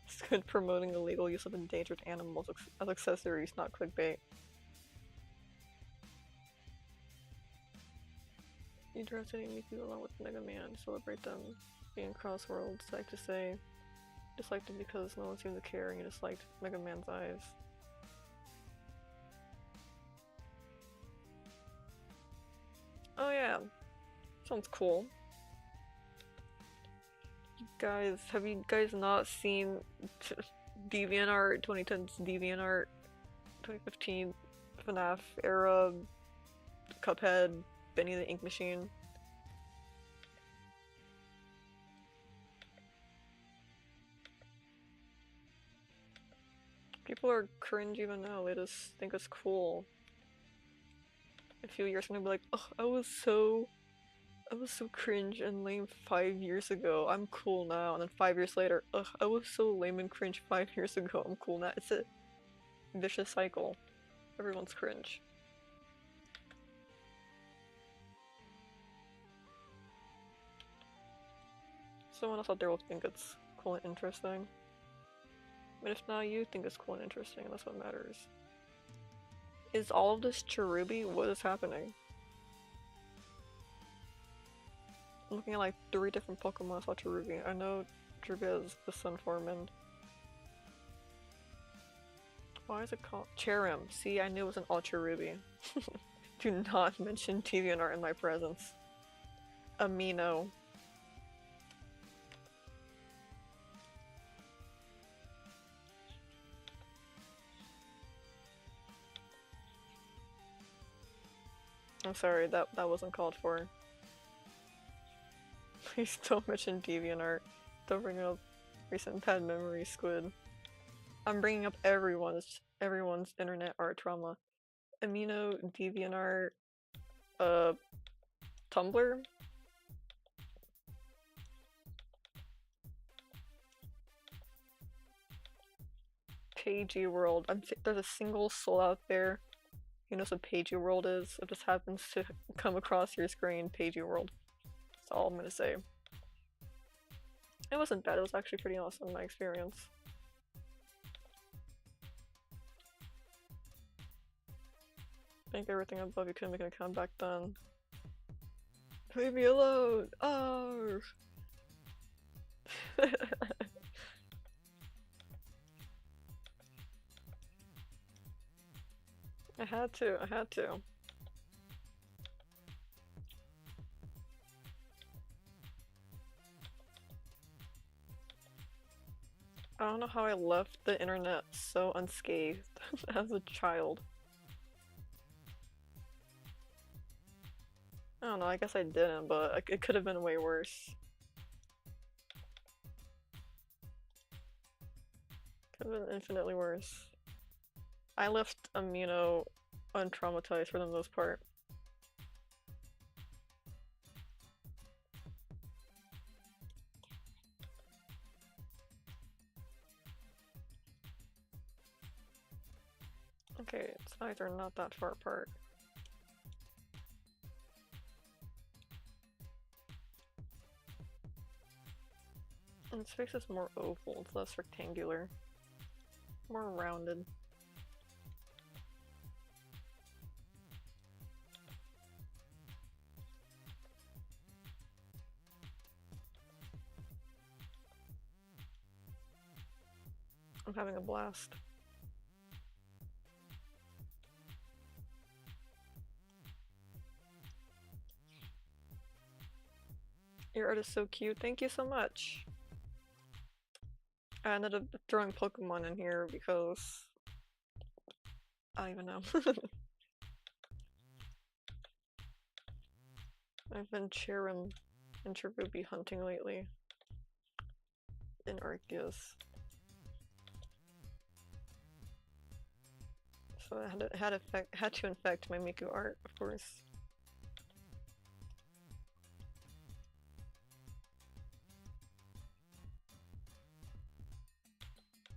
It's good promoting illegal use of endangered animals as accessories, not clickbait. You dress any Miku along with Mega Man, celebrate them being crossworlds, I like to say. Disliked it because no one seemed to care and you disliked Mega Man's eyes. Oh yeah, sounds cool. Guys, have you guys not seen DeviantArt, 2010's DeviantArt, 2015 FNAF era, Cuphead, Benny the Ink Machine? People are cringe even now, they just think it's cool. In a few years I'm gonna be like, oh, I was so cringe and lame 5 years ago. I'm cool now. And then 5 years later, ugh, I was so lame and cringe 5 years ago. I'm cool now. It's a vicious cycle. Everyone's cringe. Someone else out there will think it's cool and interesting. But if not, you think it's cool and interesting, and that's what matters. Is all of this Cherubi? What is happening? I'm looking at like 3 different Pokemon I saw Cherubi. I know Cherubi has the Sun form and... Why is it called Cherim? See, I knew it was an all Cherubi. Do not mention DeviantArt in my presence. Amino. I'm sorry, that wasn't called for. Please don't mention DeviantArt. Don't bring up recent bad memories, Squid. I'm bringing up everyone's internet art trauma. Amino, DeviantArt, Tumblr? Pagey World. There's a single soul out there who knows what Pagey World is. It just happens to come across your screen, Pagey World. That's all I'm gonna say. It wasn't bad, it was actually pretty awesome in my experience. I think everything above you couldn't make a comeback then. Leave me alone! Oh! I had to, I had to. I don't know how I left the internet so unscathed as a child. I don't know, I guess I didn't, but it could have been way worse. Could have been infinitely worse. I left Amino untraumatized for the most part. Okay, sides are not that far apart. And its face is more oval, it's less rectangular. More rounded. I'm having a blast. Your art is so cute, thank you so much! I ended up throwing Pokemon in here because I don't even know. I've been Cherim and Cherubi hunting lately in Arceus. So it had to infect my Miku art, of course.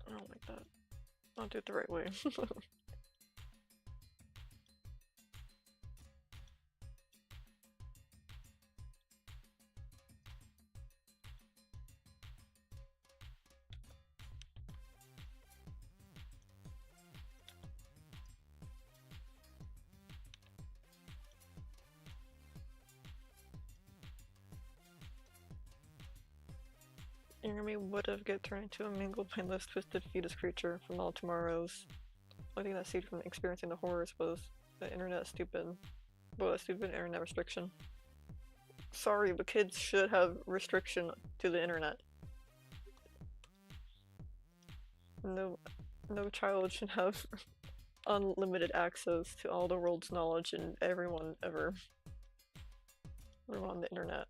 I don't like that. I'll do it the right way. Yurimi would have get turned into a mingled mindless twisted fetus creature from all tomorrows. Only thing that saved from experiencing the horrors was the internet stupid. Well, a stupid internet restriction. Sorry, but kids should have restriction to the internet. No child should have unlimited access to all the world's knowledge and everyone ever. We're on the internet.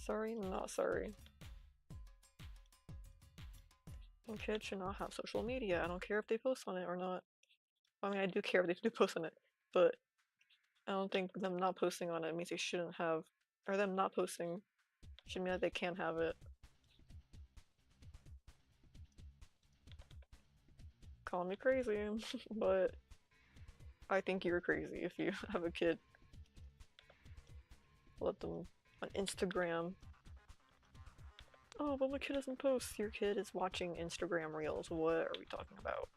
Sorry, not sorry. And kids should not have social media. I don't care if they post on it or not. I mean, I do care if they do post on it, but I don't think them not posting on it means they shouldn't have, or them not posting should mean that they can't have it. Call me crazy, but I think you're crazy if you have a kid. Let them on Instagram. Oh, but my kid doesn't post. Your kid is watching Instagram reels. What are we talking about?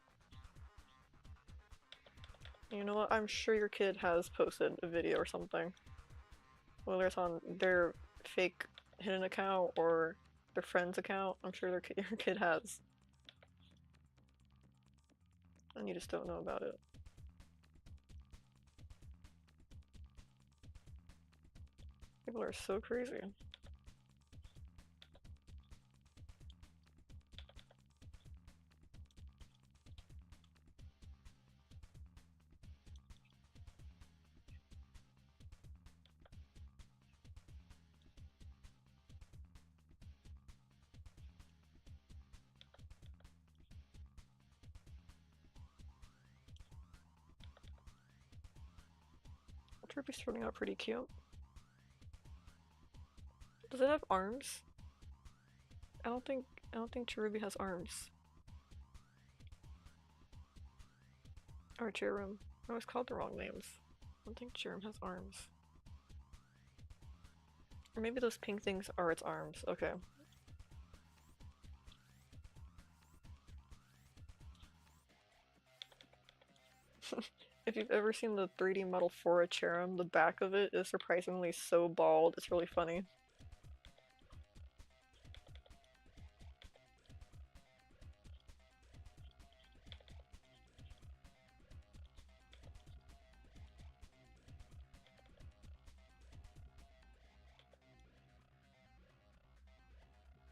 You know what? I'm sure your kid has posted a video or something. Whether it's on their fake hidden account or their friend's account, I'm sure your kid has. And you just don't know about it. People are so crazy. Kirby's turning out pretty cute. Does it have arms? I don't think Cherubi has arms. Or Cherum. I always called the wrong names. I don't think Cherum has arms. Or maybe those pink things are its arms. Okay. If you've ever seen the 3D model for a Cherum, the back of it is surprisingly so bald, it's really funny.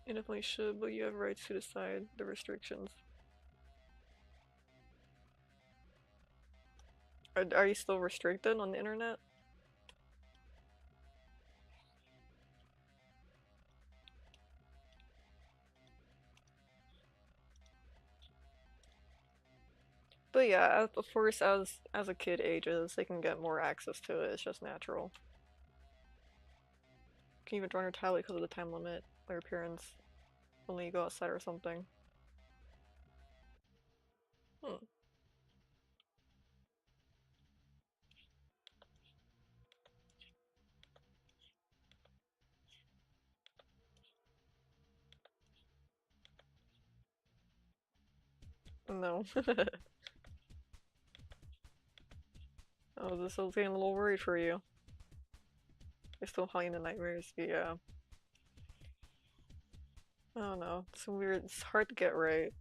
You definitely should, but you have rights to decide the restrictions. Are you still restricted on the internet? But yeah, of course, as a kid ages, they can get more access to it. It's just natural. You can even join your tally because of the time limit. Or your parents will let you go outside or something. Hmm. No. Oh, this is getting a little worried for you. You're still having the nightmares. Yeah. I don't know. It's weird. It's hard to get right.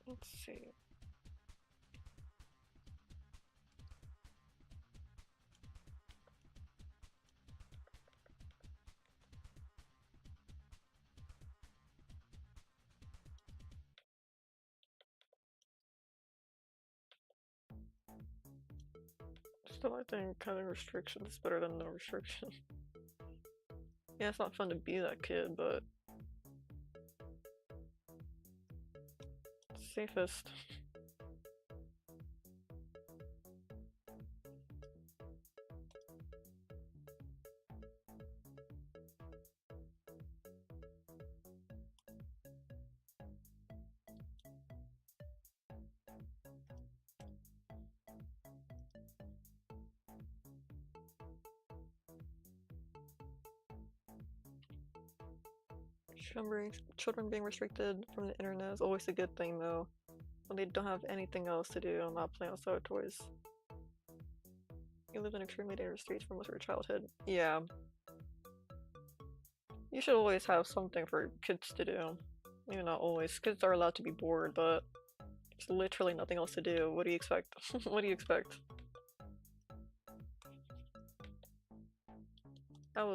Let's see. Still, I think cutting restrictions is better than no restriction. Yeah, it's not fun to be that kid, but it's safest. Children being restricted from the internet is always a good thing, though. When they don't have anything else to do and not playing outside with toys. You live in extremely dangerous streets for most of your childhood. Yeah. You should always have something for kids to do. Maybe not always. Kids are allowed to be bored, but there's literally nothing else to do. What do you expect? What do you expect?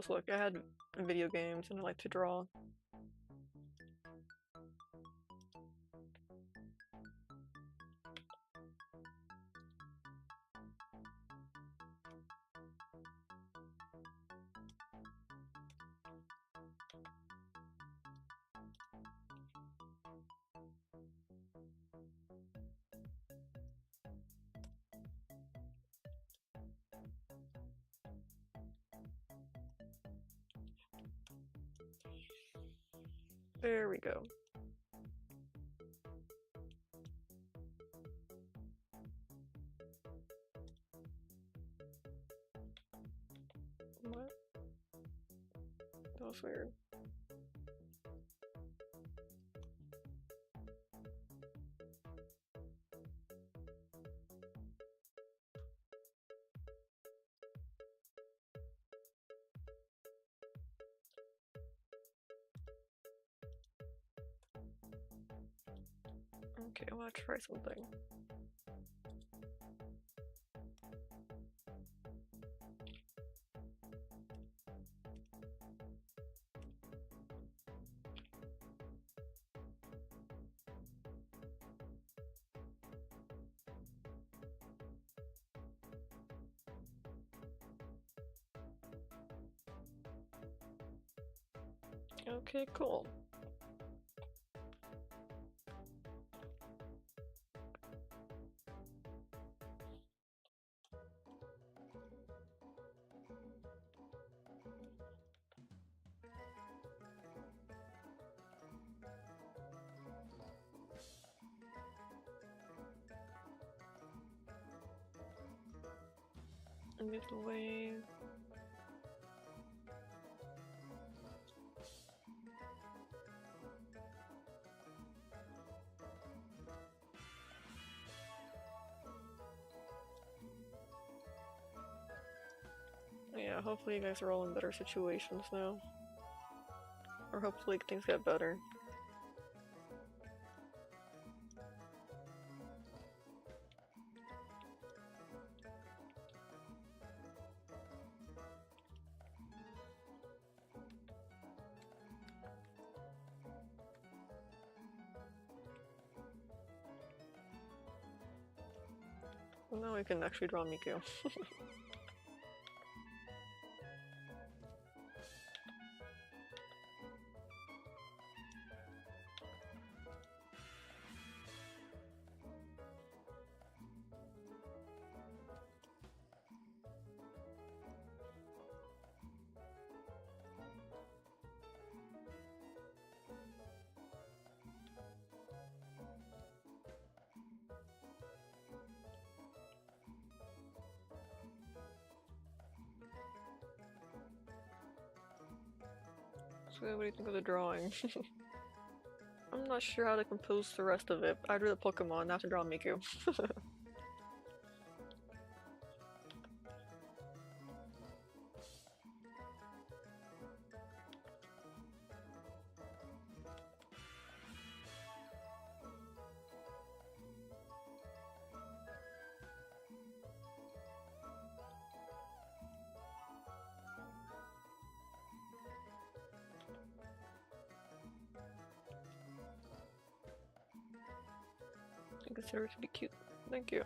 Look, I had video games and I like to draw. There we go. What? That was weird. Okay, I wanna try something. Okay, cool. Move the way. Yeah, hopefully you guys are all in better situations now. Or hopefully things get better. Now we can actually draw Miku. So what do you think of the drawing? I'm not sure how to compose the rest of it. I drew the Pokemon, now to draw Miku. I consider it to be cute. Thank you.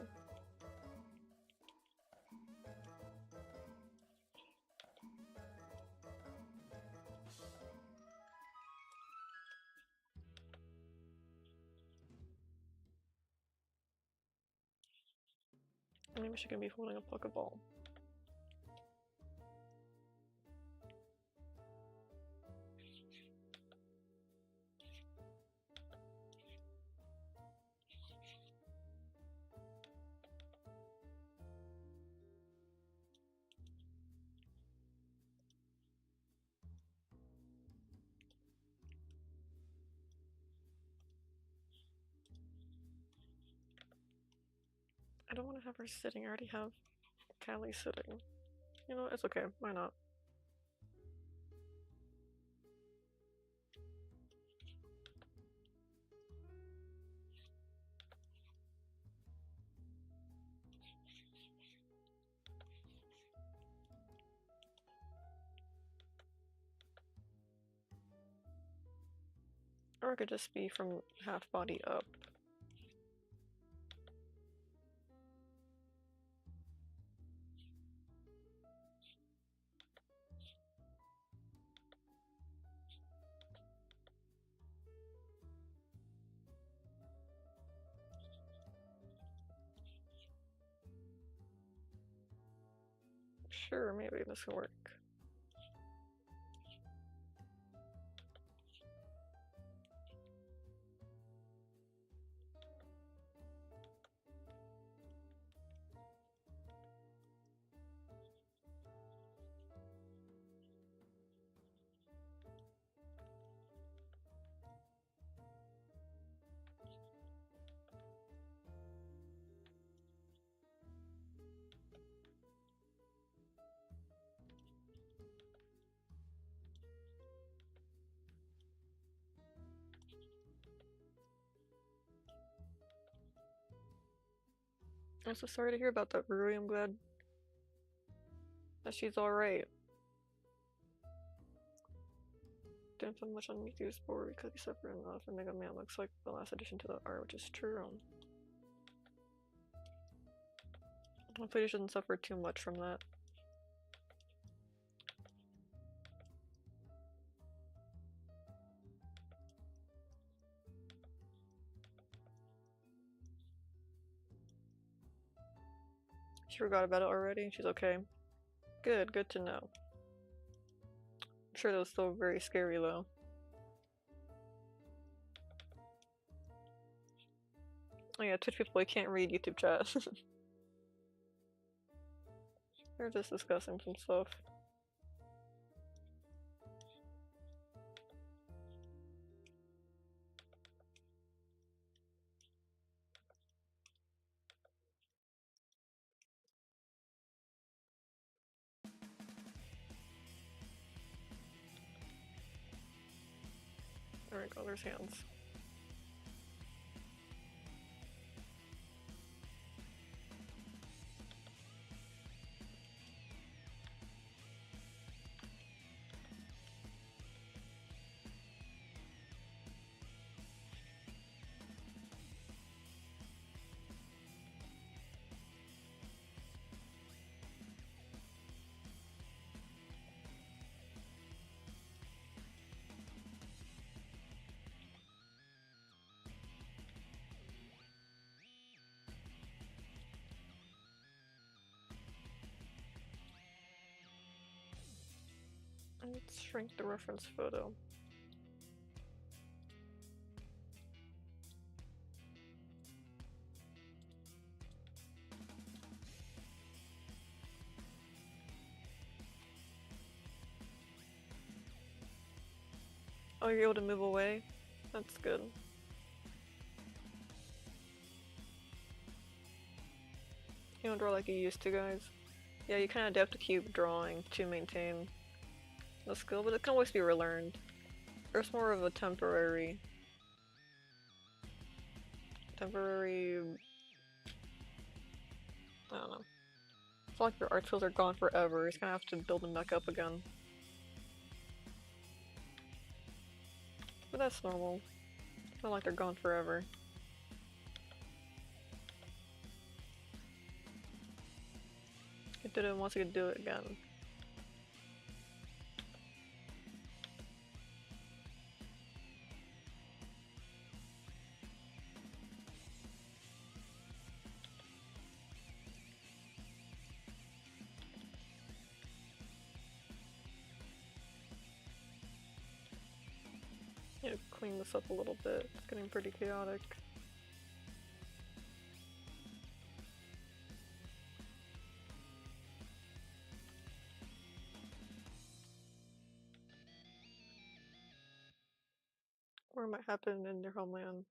Maybe she can be holding a Pokeball. I don't want to have her sitting. I already have Callie sitting. You know, it's okay. Why not? Or it could just be from half body up. Sure, maybe this can work. I'm so sorry to hear about that, Rui. I'm glad that she's alright. Didn't put much on Miku's board because he suffered enough, and Mega Man looks like the last addition to the art, which is true. Hopefully he shouldn't suffer too much from that. She forgot about it already. She's okay. Good, good to know. I'm sure that was still very scary though. Oh yeah, Twitch people, I can't read YouTube chat. They're just discussing some stuff. There we go, there's hands. Let's shrink the reference photo. Oh, you're able to move away? That's good. You don't draw like you used to, guys. Yeah, you kind of have to keep drawing to maintain the skill, but it can always be relearned. There's more of a temporary... I don't know. It's not like your art skills are gone forever, you're just gonna have to build them back up again. But that's normal. It's not like they're gone forever. You did it once, you could do it again. Need to clean this up a little bit. It's getting pretty chaotic. Or it might happen in your homeland.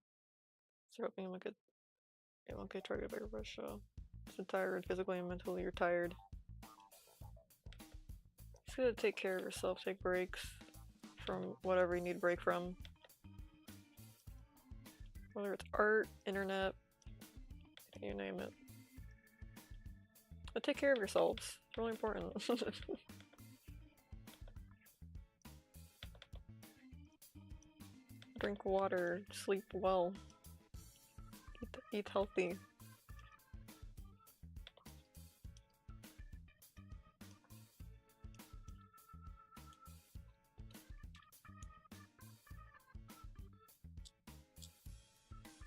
So hoping it won't get targeted by Russia. So tired, physically and mentally, you're tired. Just gotta take care of yourself, take breaks from whatever you need a break from. Whether it's art, internet, you name it. But take care of yourselves. It's really important. Drink water, sleep well, eat healthy.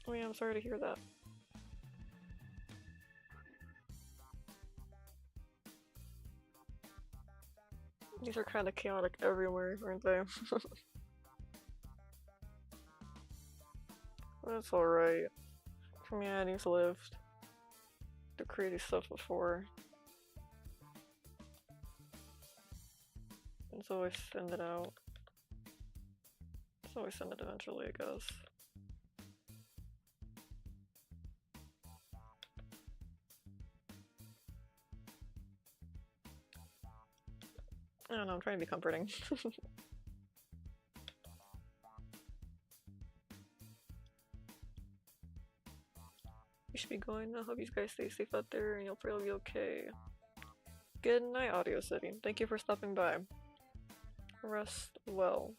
Oh yeah, I'm sorry to hear that. These are kind of chaotic everywhere, aren't they? That's alright. Humanity's lived the crazy stuff before. It's always send it out. It's always send it eventually, I guess. I don't know, I'm trying to be comforting. You should be going now. Hope you guys stay safe out there and you'll probably be okay. Good night, Audio City. Thank you for stopping by. Rest well.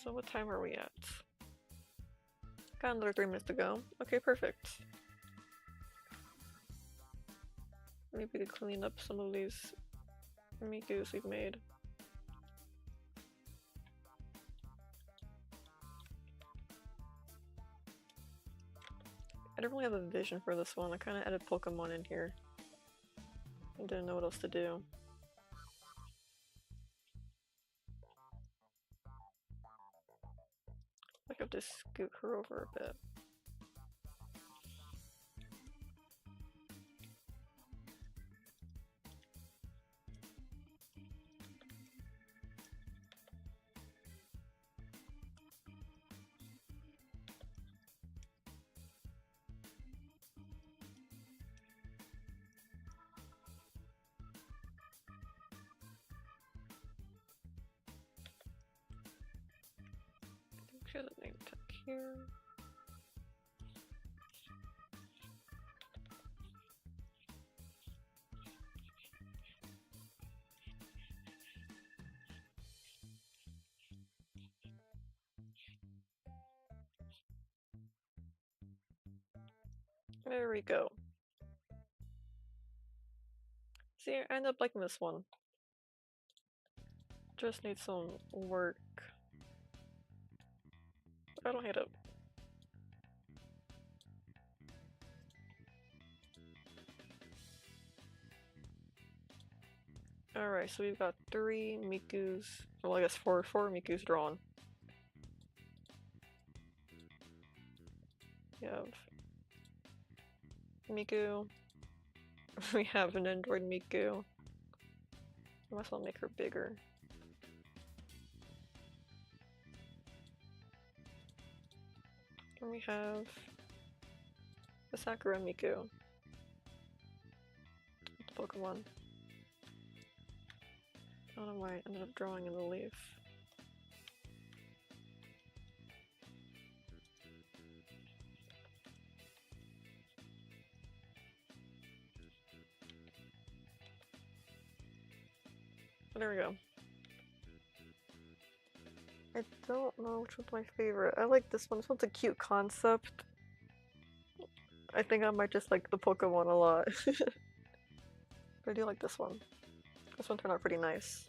So what time are we at? Got another 3 minutes to go. Okay, perfect. Maybe we could clean up some of these Mikus we've made. I don't really have a vision for this one. I kind of added Pokemon in here. I didn't know what else to do. I have to scoot her over a bit. She has a name tag here. There we go. See, I end up liking this one. Just need some work. I don't hate it. Alright, so we've got 3 Mikus, well I guess 4 Mikus drawn. We have Miku, we have an Android Miku. I might as well make her bigger. And we have the Sakura Miku. The Pokemon. I don't know why I ended up drawing in the leaf. Oh, there we go. I don't know which one's my favorite. I like this one. This one's a cute concept. I think I might just like the Pokemon a lot. But I do like this one. This one turned out pretty nice.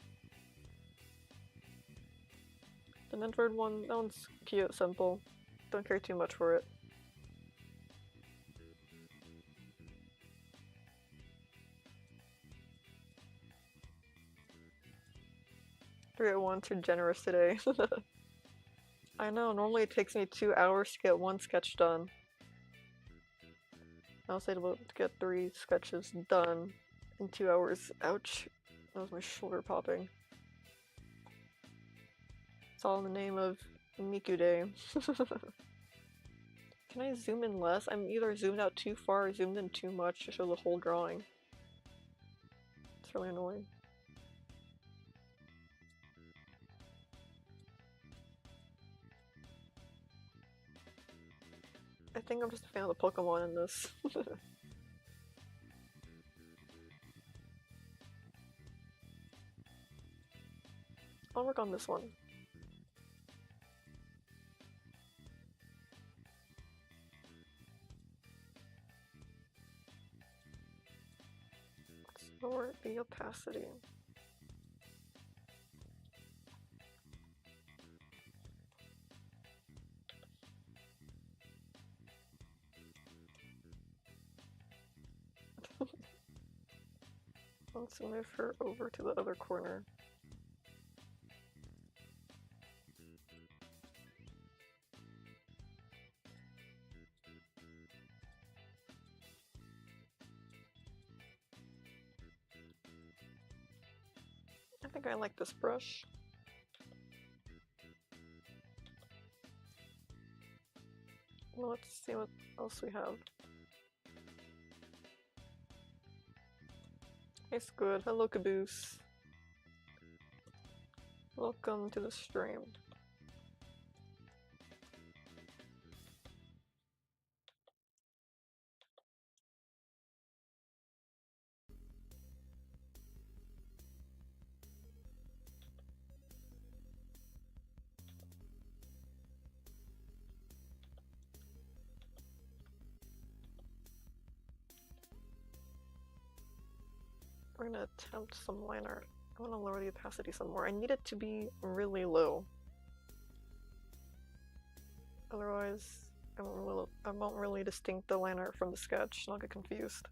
The Nentford one, that one's cute, simple. Don't care too much for it. Three at one, too generous today. I know, normally it takes me 2 hours to get one sketch done. I was able to get 3 sketches done in 2 hours. Ouch. That was my shoulder popping. It's all in the name of Miku Day. Can I zoom in less? I'm either zoomed out too far or zoomed in too much to show the whole drawing. It's really annoying. I think I'm just a fan of the Pokemon in this. I'll work on this one. Let's lower the opacity. Let's move her over to the other corner. I think I like this brush. Well, let's see what else we have. Hey Squid, hello Caboose. Welcome to the stream. We're gonna attempt some line art. I want to lower the opacity some more. I need it to be really low. Otherwise, I won't really distinct the line art from the sketch, and I'll get confused.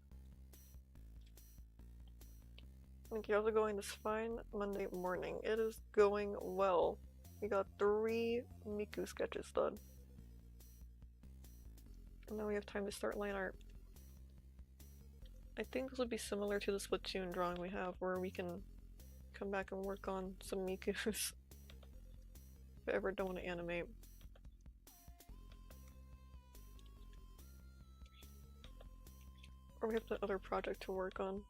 Thank you. How's it going this fine Monday morning? It is going well. We got 3 Miku sketches done. And now we have time to start line art. I think this would be similar to the Splatoon drawing we have, where we can come back and work on some Mikus if I ever don't want to animate. Or we have the other project to work on.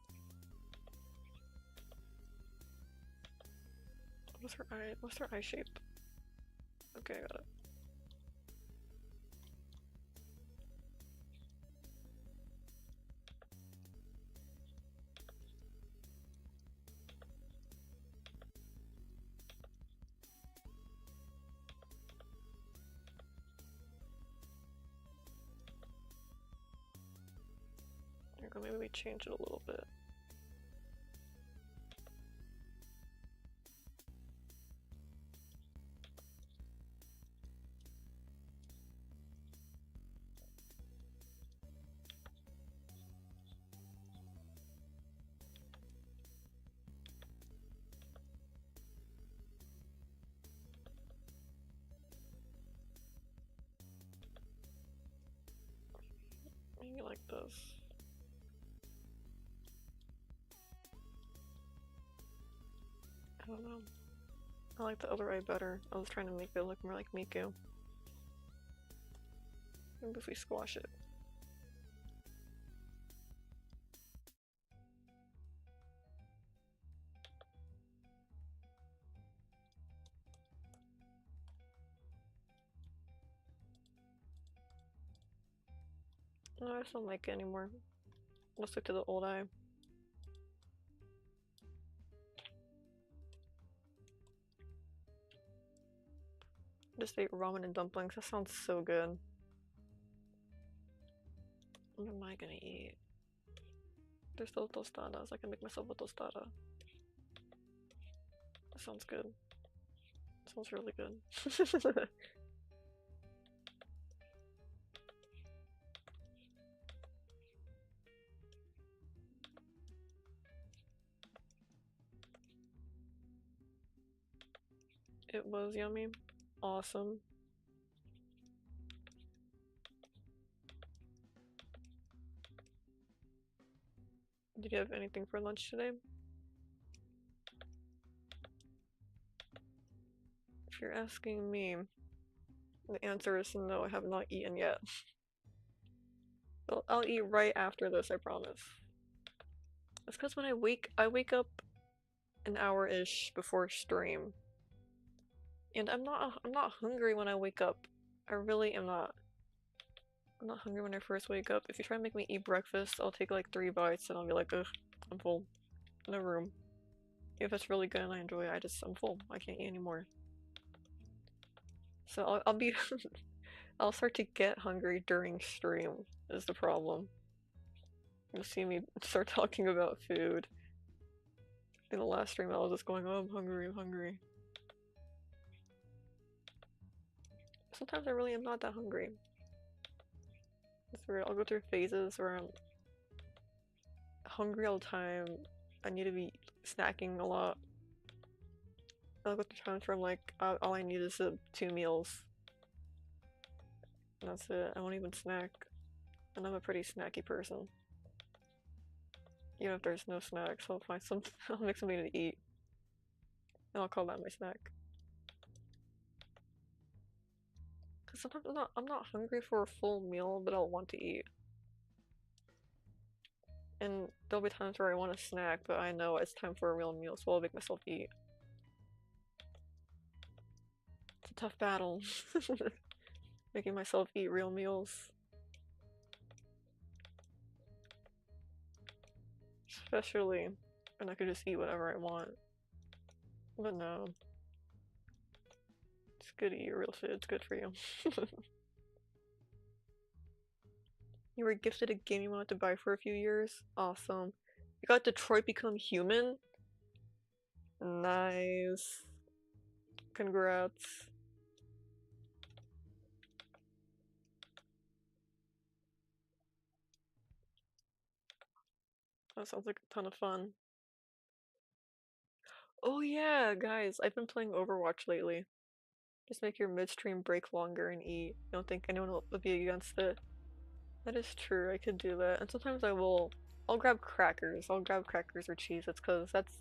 What's her eye? What's her eye shape? Okay, I got it. There we go, maybe we change it a little bit. maybe like this. I don't know. I like the other eye better. I was trying to make it look more like Miku. Maybe if we squash it. No, I just don't like it anymore. Let's stick to the old eye. Just ate ramen and dumplings. That sounds so good. What am I gonna eat? There's still tostadas. I can make myself a tostada. That sounds good. Sounds really good. It was yummy. Awesome. Did you have anything for lunch today? If you're asking me, the answer is no, I have not eaten yet. I'll eat right after this, I promise. It's because when I wake up an hour-ish before stream. And I'm not hungry when I wake up. I really am not. I'm not hungry when I first wake up. If you try to make me eat breakfast, I'll take like 3 bites and I'll be like, ugh, I'm full. No room. If it's really good and I enjoy it, I'm full. I can't eat anymore. So I'll be I'll start to get hungry during stream is the problem. You'll see me start talking about food. In the last stream I was just going, oh, I'm hungry, I'm hungry. Sometimes I really am not that hungry. It's weird. I'll go through phases where I'm hungry all the time. I need to be snacking a lot. I'll go through times where I'm like, all I need is 2 meals. And that's it. I won't even snack. And I'm a pretty snacky person. Even if there's no snacks, I'll find something. I'll make something to eat. And I'll call that my snack. Cause sometimes I'm not hungry for a full meal, but I'll want to eat. And there'll be times where I want a snack, but I know it's time for a real meal, so I'll make myself eat. It's a tough battle. Making myself eat real meals. Especially when I could just eat whatever I want. But no. It's good to eat real food, it's good for you. You were gifted a game you wanted to buy for a few years? Awesome. You got Detroit Become Human? Nice. Congrats. That sounds like a ton of fun. Oh yeah, guys, I've been playing Overwatch lately. Just make your midstream break longer and eat. I don't think anyone will be against it. That is true, I could do that. And sometimes I will. I'll grab crackers. I'll grab crackers or cheese. It's because that's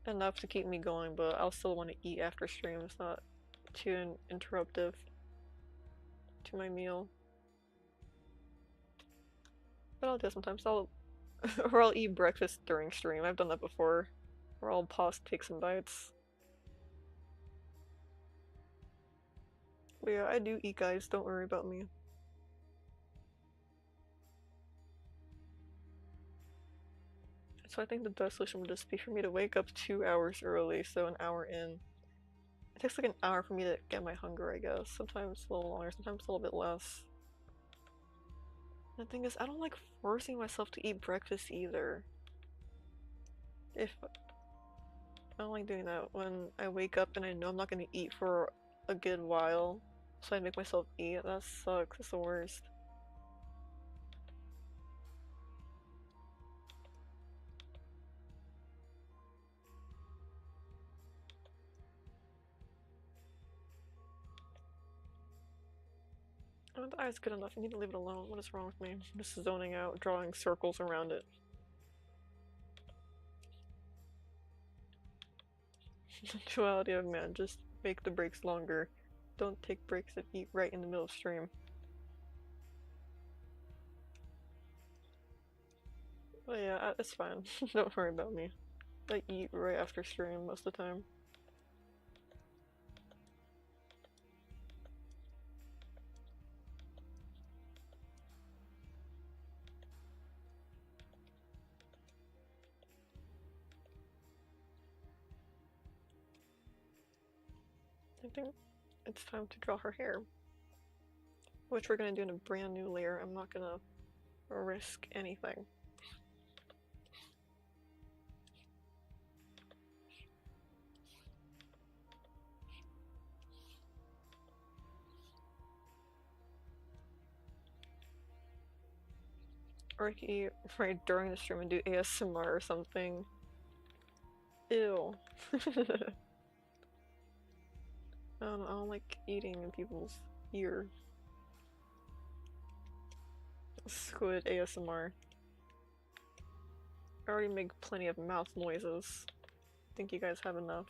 enough to keep me going, but I'll still want to eat after stream. It's not too interruptive to my meal. But I'll do it sometimes. Or I'll eat breakfast during stream. I've done that before. Or I'll pause, take some bites. But yeah, I do eat, guys. Don't worry about me. So I think the best solution would just be for me to wake up 2 hours early, so an hour in. It takes like an hour for me to get my hunger, I guess. Sometimes a little longer, sometimes a little bit less. The thing is, I don't like forcing myself to eat breakfast either. I don't like doing that when I wake up and I know I'm not gonna eat for a good while, so I make myself eat. That sucks, it's the worst. The eye's good enough. You need to leave it alone. What is wrong with me? I'm just zoning out, drawing circles around it. Duality of man. Just make the breaks longer. Don't take breaks that eat right in the middle of stream. But yeah, it's fine. Don't worry about me. I eat right after stream most of the time. I think it's time to draw her hair. Which we're gonna do in a brand new layer. I'm not gonna risk anything. Or I could eat right during the stream and do ASMR or something. Ew. I don't like eating in people's ear. Squid ASMR. I already make plenty of mouth noises. Think you guys have enough?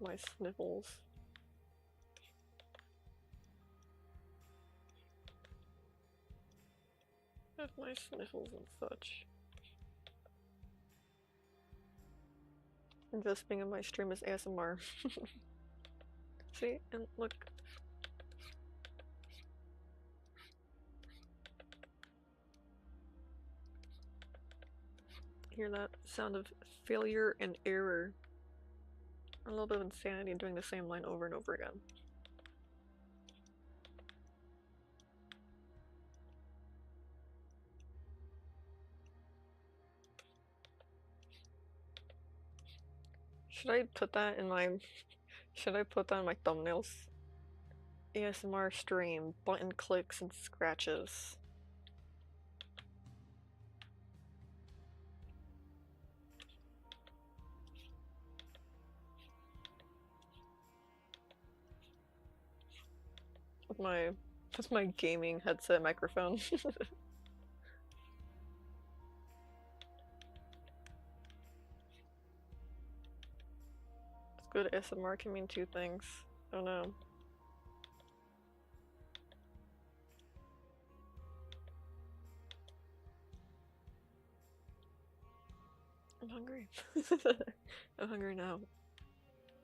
My sniffles. Have my sniffles and such. Investing in my stream is ASMR. See? And look. Hear that sound of failure and error. A little bit of insanity doing the same line over and over again. Should I put that in my thumbnails? ASMR stream, button clicks and scratches. With my gaming headset microphone. It's good. ASMR can mean two things. Oh no. I'm hungry. I'm hungry now.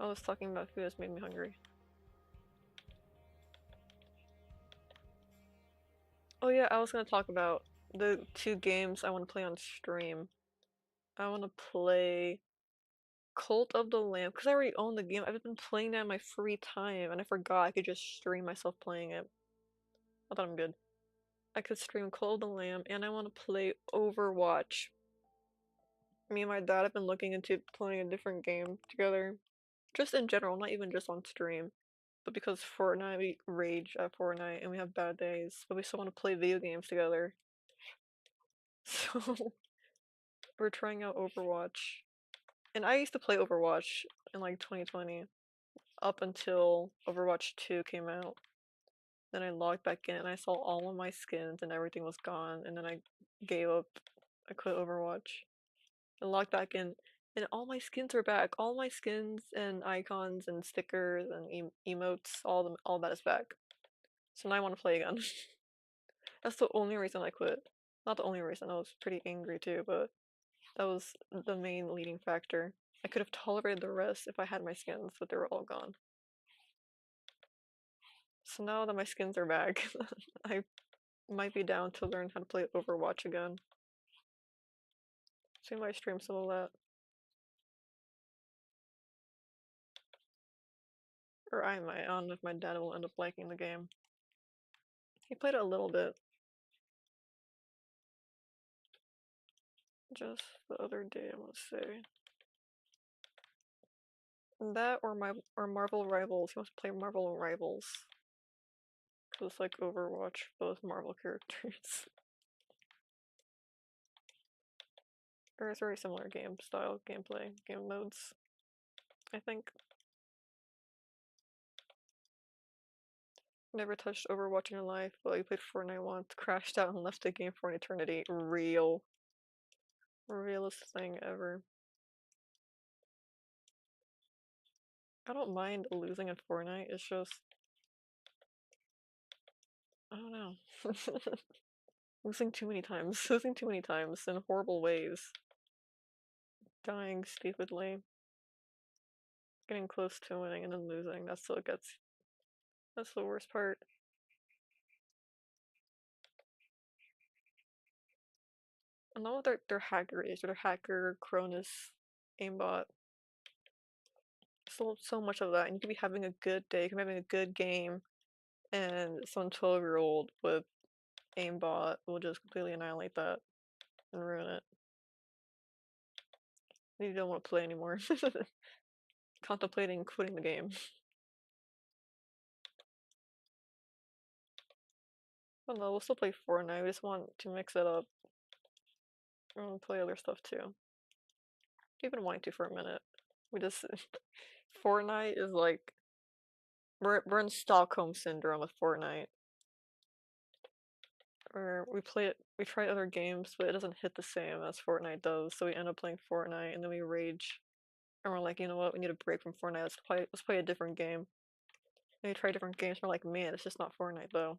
I was talking about food that's made me hungry. Oh yeah, I was gonna talk about the two games I want to play on stream. I want to play Cult of the Lamb, because I already own the game. I've been playing that in my free time, and I forgot I could just stream myself playing it. I thought I'm good. I could stream Cult of the Lamb, and I want to play Overwatch. Me and my dad have been looking into playing a different game together. Just in general, not even just on stream. But because Fortnite, we rage at Fortnite, and we have bad days, but we still want to play video games together. So, we're trying out Overwatch. And I used to play Overwatch in like 2020, up until Overwatch 2 came out. Then I logged back in and I saw all of my skins and everything was gone, and then I gave up. I quit Overwatch. And logged back in, and all my skins are back. All my skins and icons and stickers and emotes, all that is back. So now I want to play again. That's the only reason I quit. Not the only reason, I was pretty angry too, but that was the main leading factor. I could have tolerated the rest if I had my skins, but they were all gone. So now that my skins are back, I might be down to learn how to play Overwatch again. See my stream some of that. Or I might. I don't know if my dad will end up liking the game. He played it a little bit. Just the other day, I want to say. That or Marvel Rivals. He wants to play Marvel Rivals. Cause it's like Overwatch, both Marvel characters. Or it's very similar game style, gameplay, game modes. I think. Never touched Overwatch in your life, but you played Fortnite once, crashed out and left the game for an eternity. Real. Realest thing ever. I don't mind losing in Fortnite, it's just, I don't know. Losing too many times. Losing too many times in horrible ways. Dying stupidly. Getting close to winning and then losing. That's what gets. That's the worst part. I know what their hacker is. Their hacker, Cronus, aimbot. So much of that. And you could be having a good day, you could be having a good game, and some 12-year-old with aimbot will just completely annihilate that and ruin it. You don't want to play anymore. Contemplating quitting the game. I don't know, we'll still play Fortnite. We just want to mix it up. We want to play other stuff too. We've been wanting to for a minute. We just Fortnite is like we're in Stockholm syndrome with Fortnite. Or we try other games, but it doesn't hit the same as Fortnite does. So we end up playing Fortnite and then we rage. And we're like, you know what? We need a break from Fortnite. Let's play a different game. And we try different games. We're like, man, it's just not Fortnite though.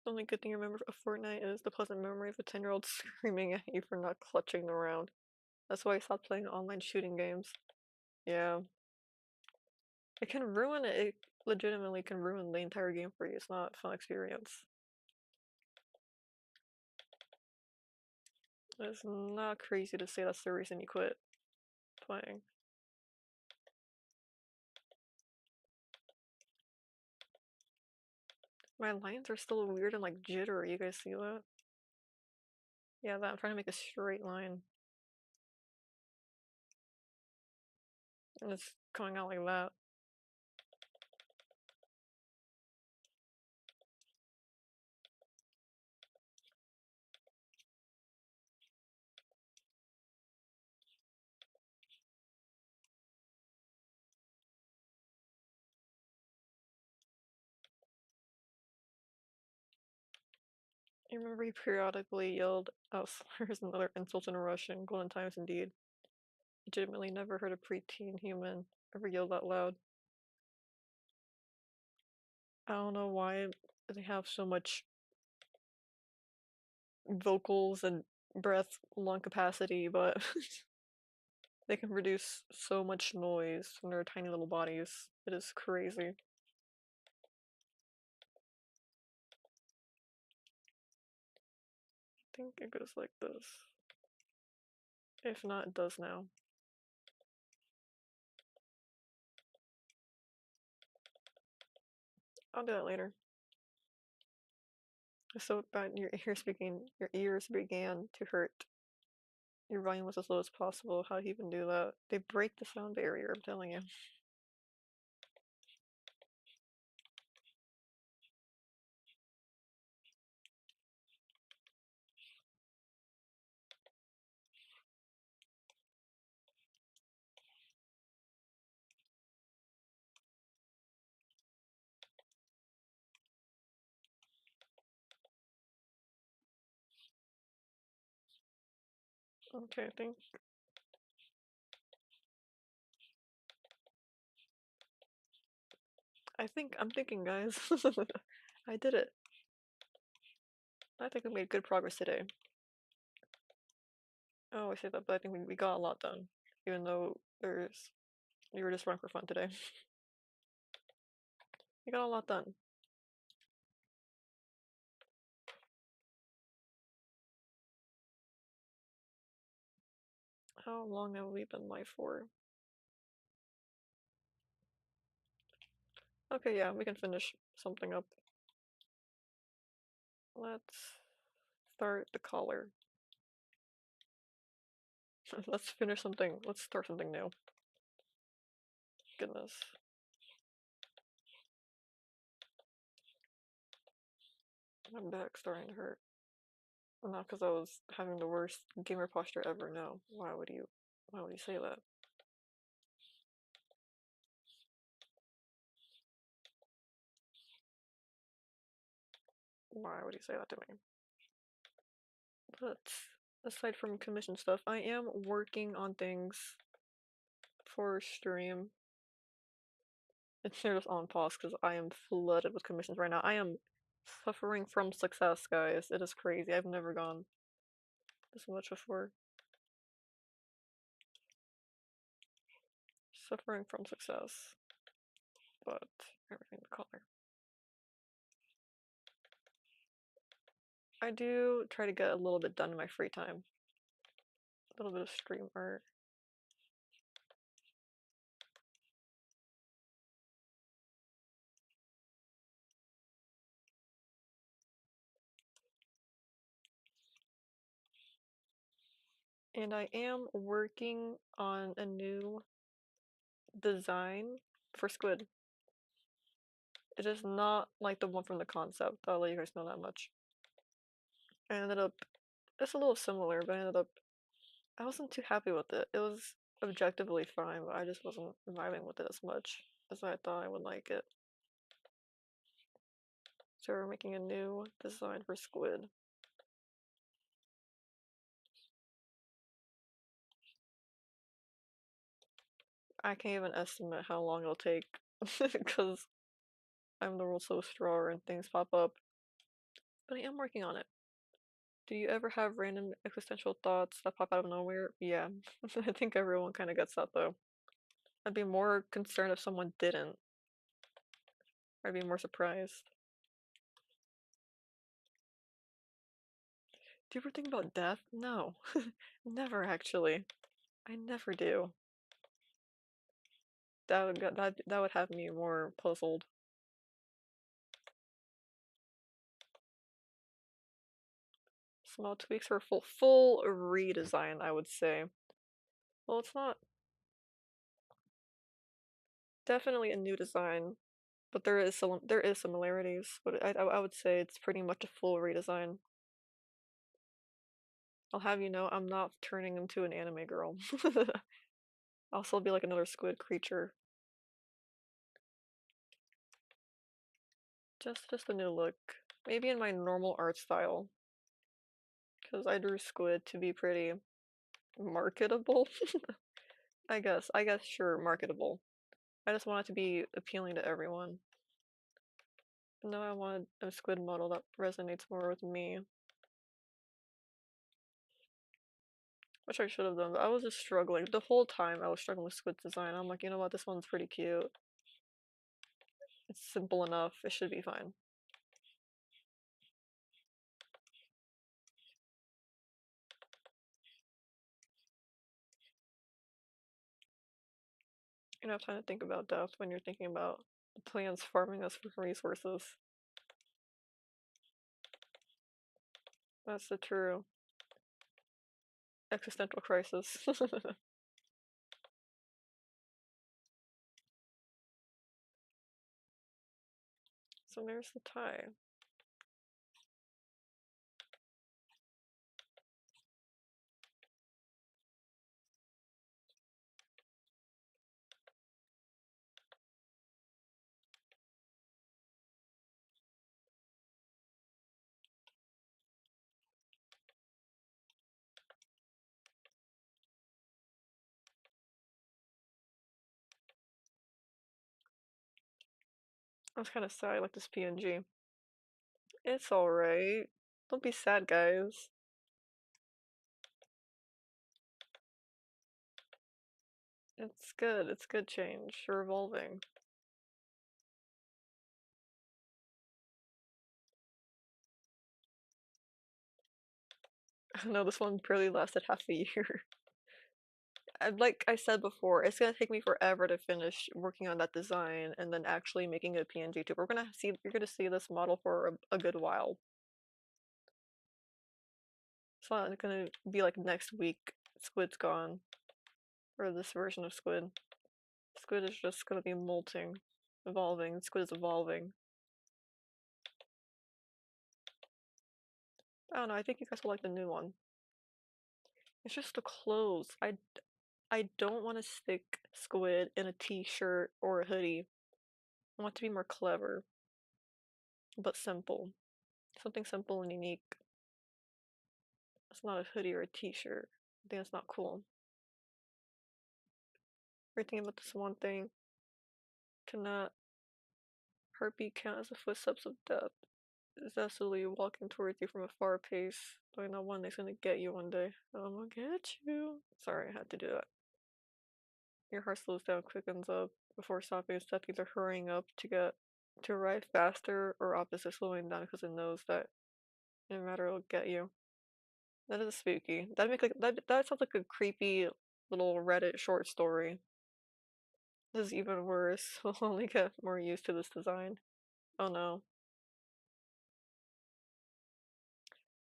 The only good thing I remember of Fortnite is the pleasant memory of a 10-year-old screaming at you for not clutching the round. That's why I stopped playing online shooting games. Yeah. It can ruin it. It legitimately can ruin the entire game for you. It's not a fun experience. It's not crazy to say that's the reason you quit playing. My lines are still weird and like jittery. You guys see that? Yeah, that I'm trying to make a straight line. And it's coming out like that. I remember he periodically yelled out slurs and other insults in Russian, golden times indeed. Legitimately never heard a preteen human ever yell that loud. I don't know why they have so much vocals and breath lung capacity, but they can produce so much noise from their tiny little bodies. It is crazy. I think it goes like this. If not, it does now. I'll do that later. So bad your ears began to hurt. Your volume was as low as possible. How do you even do that? They break the sound barrier, I'm telling you. Okay, I'm thinking, guys. I did it. I think we made good progress today. Oh, I say that, but I think we got a lot done. Even though we were just running for fun today. We got a lot done. How long have we been live for? Okay, yeah, we can finish something up. Let's start the collar. Let's finish something. Let's start something new. Goodness. My back's starting to hurt. Not because I was having the worst gamer posture ever, no. Why would you say that? Why would you say that to me? But aside from commission stuff, I am working on things for stream. It's just on pause because I am flooded with commissions right now. I am suffering from success, guys. It is crazy. I've never gone this much before. Suffering from success. But everything the color. I do try to get a little bit done in my free time. A little bit of stream art. And I am working on a new design for Squid. It is not like the one from the concept. I'll let you guys know that much. I ended up, it's a little similar, but I wasn't too happy with it. It was objectively fine, but I just wasn't vibing with it as much as I thought I would like it. So we're making a new design for Squid. I can't even estimate how long it'll take because I'm the world's slowest drawer and things pop up. But I am working on it. Do you ever have random existential thoughts that pop out of nowhere? Yeah, I think everyone kind of gets that though. I'd be more concerned if someone didn't. I'd be more surprised. Do you ever think about death? No, never actually. I never do. That would have me more puzzled. Small tweaks for full redesign, I would say. Well, it's not definitely a new design, but there is similarities. But I would say it's pretty much a full redesign. I'll have you know, I'm not turning into an anime girl. I'll still be like another squid creature. Just a new look. Maybe in my normal art style. Because I drew squid to be pretty marketable. I guess sure, marketable. I just want it to be appealing to everyone. No, I wanted a squid model that resonates more with me. Which I should have done, but I was just struggling. The whole time I was struggling with squid design. I'm like, you know what, this one's pretty cute. It's simple enough, it should be fine. You don't have time to think about death when you're thinking about the plants farming us for resources. That's the true existential crisis. So there's the tie. I was kind of sad I like this PNG. It's alright. Don't be sad, guys. It's good. It's good change. You're evolving. No, this one barely lasted half a year. Like I said before, it's gonna take me forever to finish working on that design and then actually making a PNG tube. You're gonna see this model for a good while. It's not gonna be like next week, Squid's gone. Or this version of Squid. Squid is just gonna be molting, evolving. Squid is evolving. I don't know, I think you guys will like the new one. It's just the clothes. I don't want to stick squid in a t-shirt or a hoodie. I want to be more clever, but simple. Something simple and unique. It's not a hoodie or a t-shirt. I think that's not cool. We're thinking about this one thing. Cannot heartbeat count as the footsteps of death. Is absolutely walking towards you from a far pace. Knowing that one day's gonna get you one day. I'm gonna get you. Sorry, I had to do that. Your heart slows down, quickens up before stopping. Its steps either hurrying up to arrive faster or opposite slowing down because it knows that no matter it'll get you. That is spooky. That make like that sounds like a creepy little Reddit short story. This is even worse. We'll only get more used to this design. Oh no.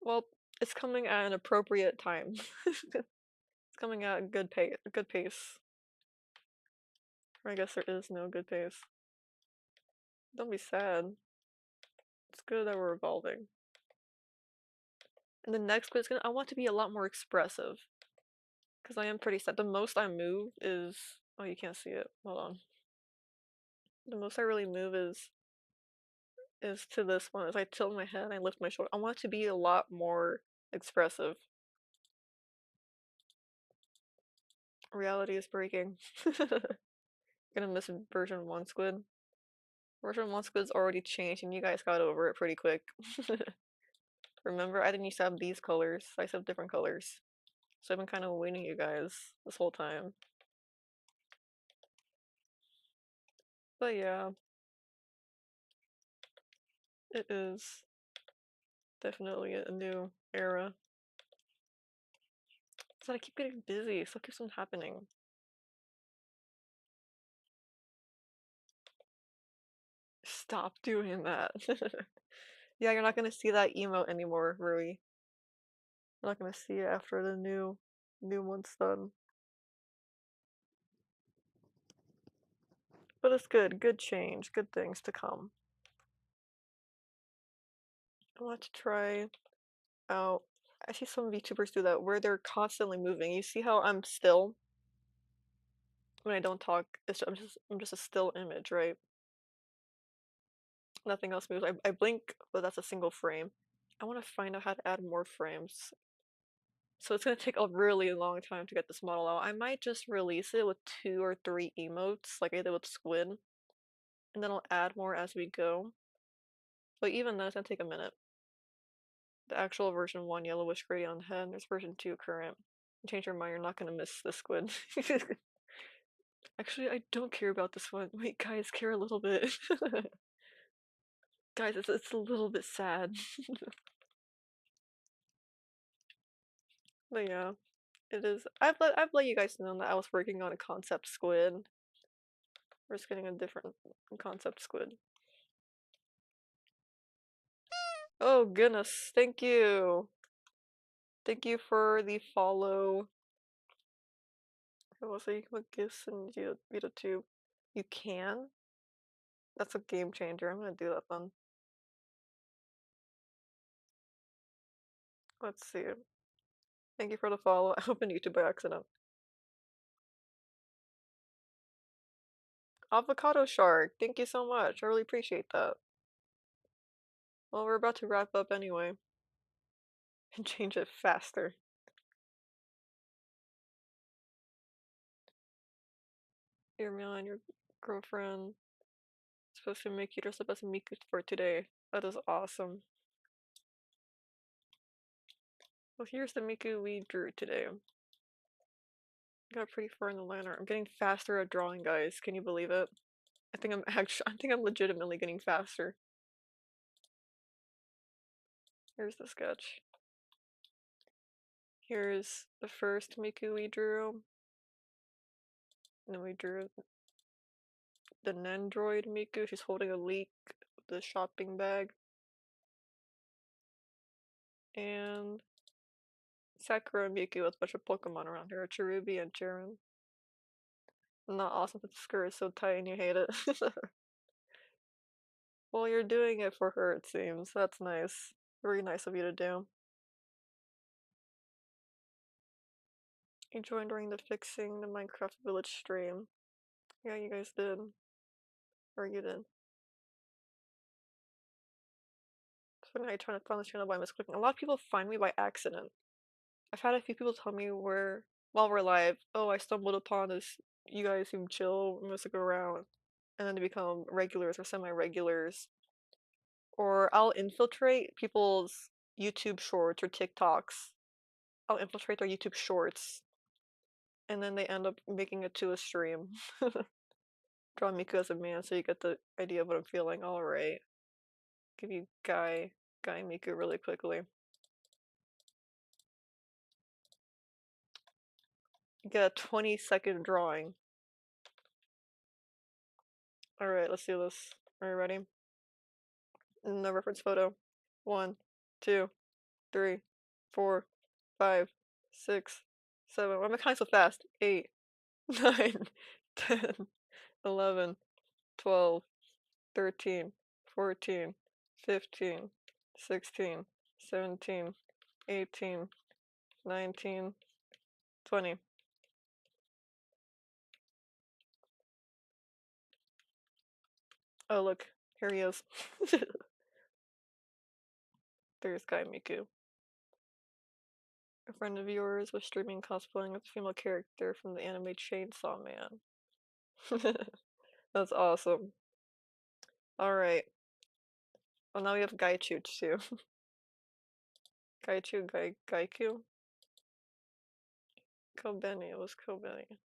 Well, it's coming at an appropriate time. It's coming at a good pace. Or I guess there is no good pace. Don't be sad. It's good that we're evolving. And the next quiz, I want to be a lot more expressive. Because I am pretty sad. The most I move is... Oh, you can't see it. Hold on. The most I really move is to this one. As I tilt my head and I lift my shoulder. I want to be a lot more expressive. Reality is breaking. Gonna miss version 1 squid. Version 1 squid's already changed and you guys got over it pretty quick. Remember, I didn't used to have these colors. I used to have different colors. So I've been kind of waiting you guys this whole time. But yeah, it is definitely a new era. So I keep getting busy, so it keeps on happening. Stop doing that. Yeah, you're not gonna see that emote anymore, Rui. You're not gonna see it after the new one's done. But it's good change, good things to come. I want to try out. I see some VTubers do that where they're constantly moving. You see how I'm still when I don't talk? I'm just a still image, right? Nothing else moves. I blink, but that's a single frame. I want to find out how to add more frames. So it's gonna take a really long time to get this model out. I might just release it with 2 or 3 emotes, like I did with Squid, and then I'll add more as we go. But even then, it's gonna take a minute. The actual version 1 yellowish gradient on the head, there's version 2 current. Change your mind, you're not gonna miss the Squid. Actually, I don't care about this one. Wait, guys, care a little bit. Guys, it's a little bit sad. But yeah, it is. I've let you guys know that I was working on a concept squid. We're just getting a different concept squid. Oh goodness, thank you. Thank you for the follow. I will say you can put gifts in VitaTube. You can? That's a game changer. I'm gonna do that then. Let's see. Thank you for the follow. I opened YouTube by accident. Avocado Shark, thank you so much. I really appreciate that. Well, we're about to wrap up anyway. And change it faster. Your man, your girlfriend, supposed to make you dress up as Miku for today. That is awesome. Well, here's the Miku we drew today. Got pretty far in the line art. I'm getting faster at drawing, guys. Can you believe it? I think I'm legitimately getting faster. Here's the sketch. Here's the first Miku we drew. And then we drew the Nendroid Miku. She's holding a leek with a shopping bag. And Sakura Miku with a bunch of Pokemon around her. Cherubi and Jiren. Not awesome that the skirt is so tight and you hate it. Well, you're doing it for her, it seems. That's nice. Very nice of you to do. You joined during the fixing the Minecraft village stream. Yeah, you guys did. Or you did. So now you're trying to find this channel by misclicking. A lot of people find me by accident. I've had a few people tell me while we're live, oh, I stumbled upon this, you guys seem chill, I'm gonna stick around. And then they become regulars or semi-regulars. Or I'll infiltrate people's YouTube shorts or TikToks. I'll infiltrate their YouTube shorts. And then they end up making it to a stream. Draw Miku as a man so you get the idea of what I'm feeling. Alright. Give you Guy Miku really quickly. You get a 20-second drawing. Alright, let's do this. Are you ready? No reference photo. 1, 2, 3, 4, 5, 6, 7. Why am I counting so fast? 8, 9, 10, 11, 12, 13, 14, 15, 16, 17, 18, 19, 20. Oh, look. Here he is. There's Guy Miku. A friend of yours was streaming cosplaying as a female character from the anime Chainsaw Man. That's awesome. Alright. Well, now we have Gaichu too. Gaiku? Kobeni, it was Kobeni.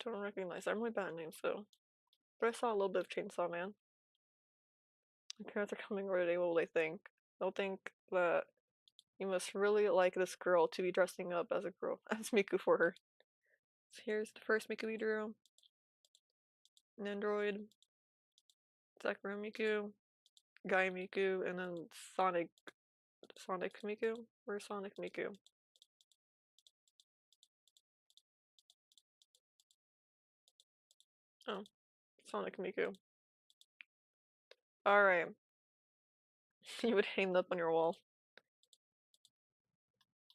Don't recognize. I'm really bad at names though. But I saw a little bit of Chainsaw Man. My parents are coming over today, what will they think? They'll think that you must really like this girl to be dressing up as a girl, as Miku for her. So here's the first Miku we drew. An android. Sakura Miku. Guy Miku, and then Sonic Miku? Where's Sonic Miku? Oh, Sonic Miku. Alright. You would hang up on your wall.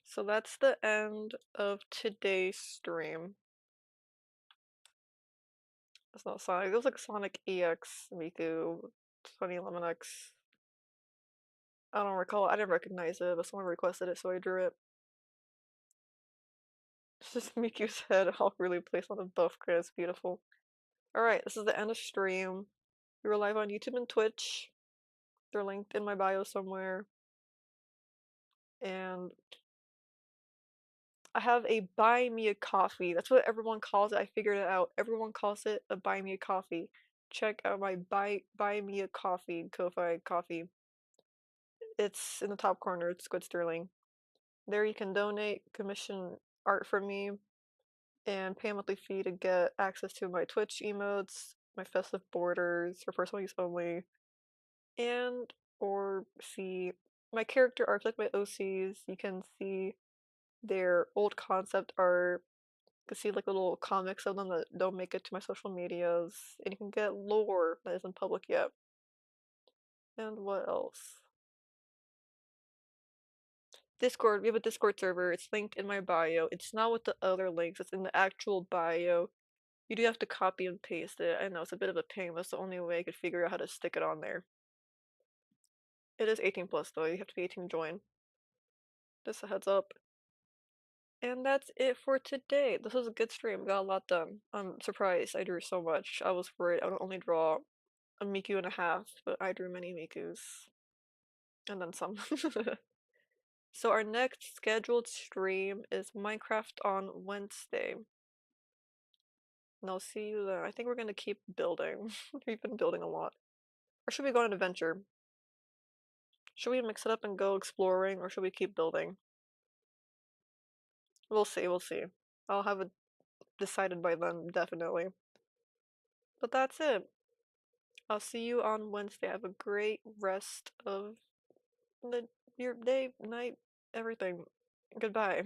So that's the end of today's stream. It's not Sonic. It was like Sonic EX Miku 2011X. I don't recall. I didn't recognize it, but someone requested it, so I drew it. It's just Miku's head all really placed on a buff grid. It's beautiful. Alright, this is the end of stream. We were live on YouTube and Twitch. They're linked in my bio somewhere. And I have a buy me a coffee. That's what everyone calls it. I figured it out. Everyone calls it a buy me a coffee. Check out my buy me a coffee, Ko-fi coffee. It's in the top corner. It's Squid Sterling. There you can donate, commission art from me, and pay a monthly fee to get access to my Twitch emotes, my festive borders for personal use only, and or see my character art like my OCs. You can see their old concept art. You can see like little comics of them that don't make it to my social medias, and you can get lore that isn't public yet. And what else? Discord, we have a Discord server. It's linked in my bio. It's not with the other links, it's in the actual bio. You do have to copy and paste it. I know it's a bit of a pain, that's the only way I could figure out how to stick it on there. It is 18 plus though, you have to be 18 to join. Just a heads up. And that's it for today. This was a good stream, got a lot done. I'm surprised I drew so much. I was worried I would only draw a Miku and a half, but I drew many Mikus. And then some. So our next scheduled stream is Minecraft on Wednesday. And I'll see you then. I think we're gonna keep building. We've been building a lot. Or should we go on an adventure? Should we mix it up and go exploring, or should we keep building? We'll see, we'll see. I'll have it decided by then, definitely. But that's it. I'll see you on Wednesday. Have a great rest of your day, night, everything. Goodbye.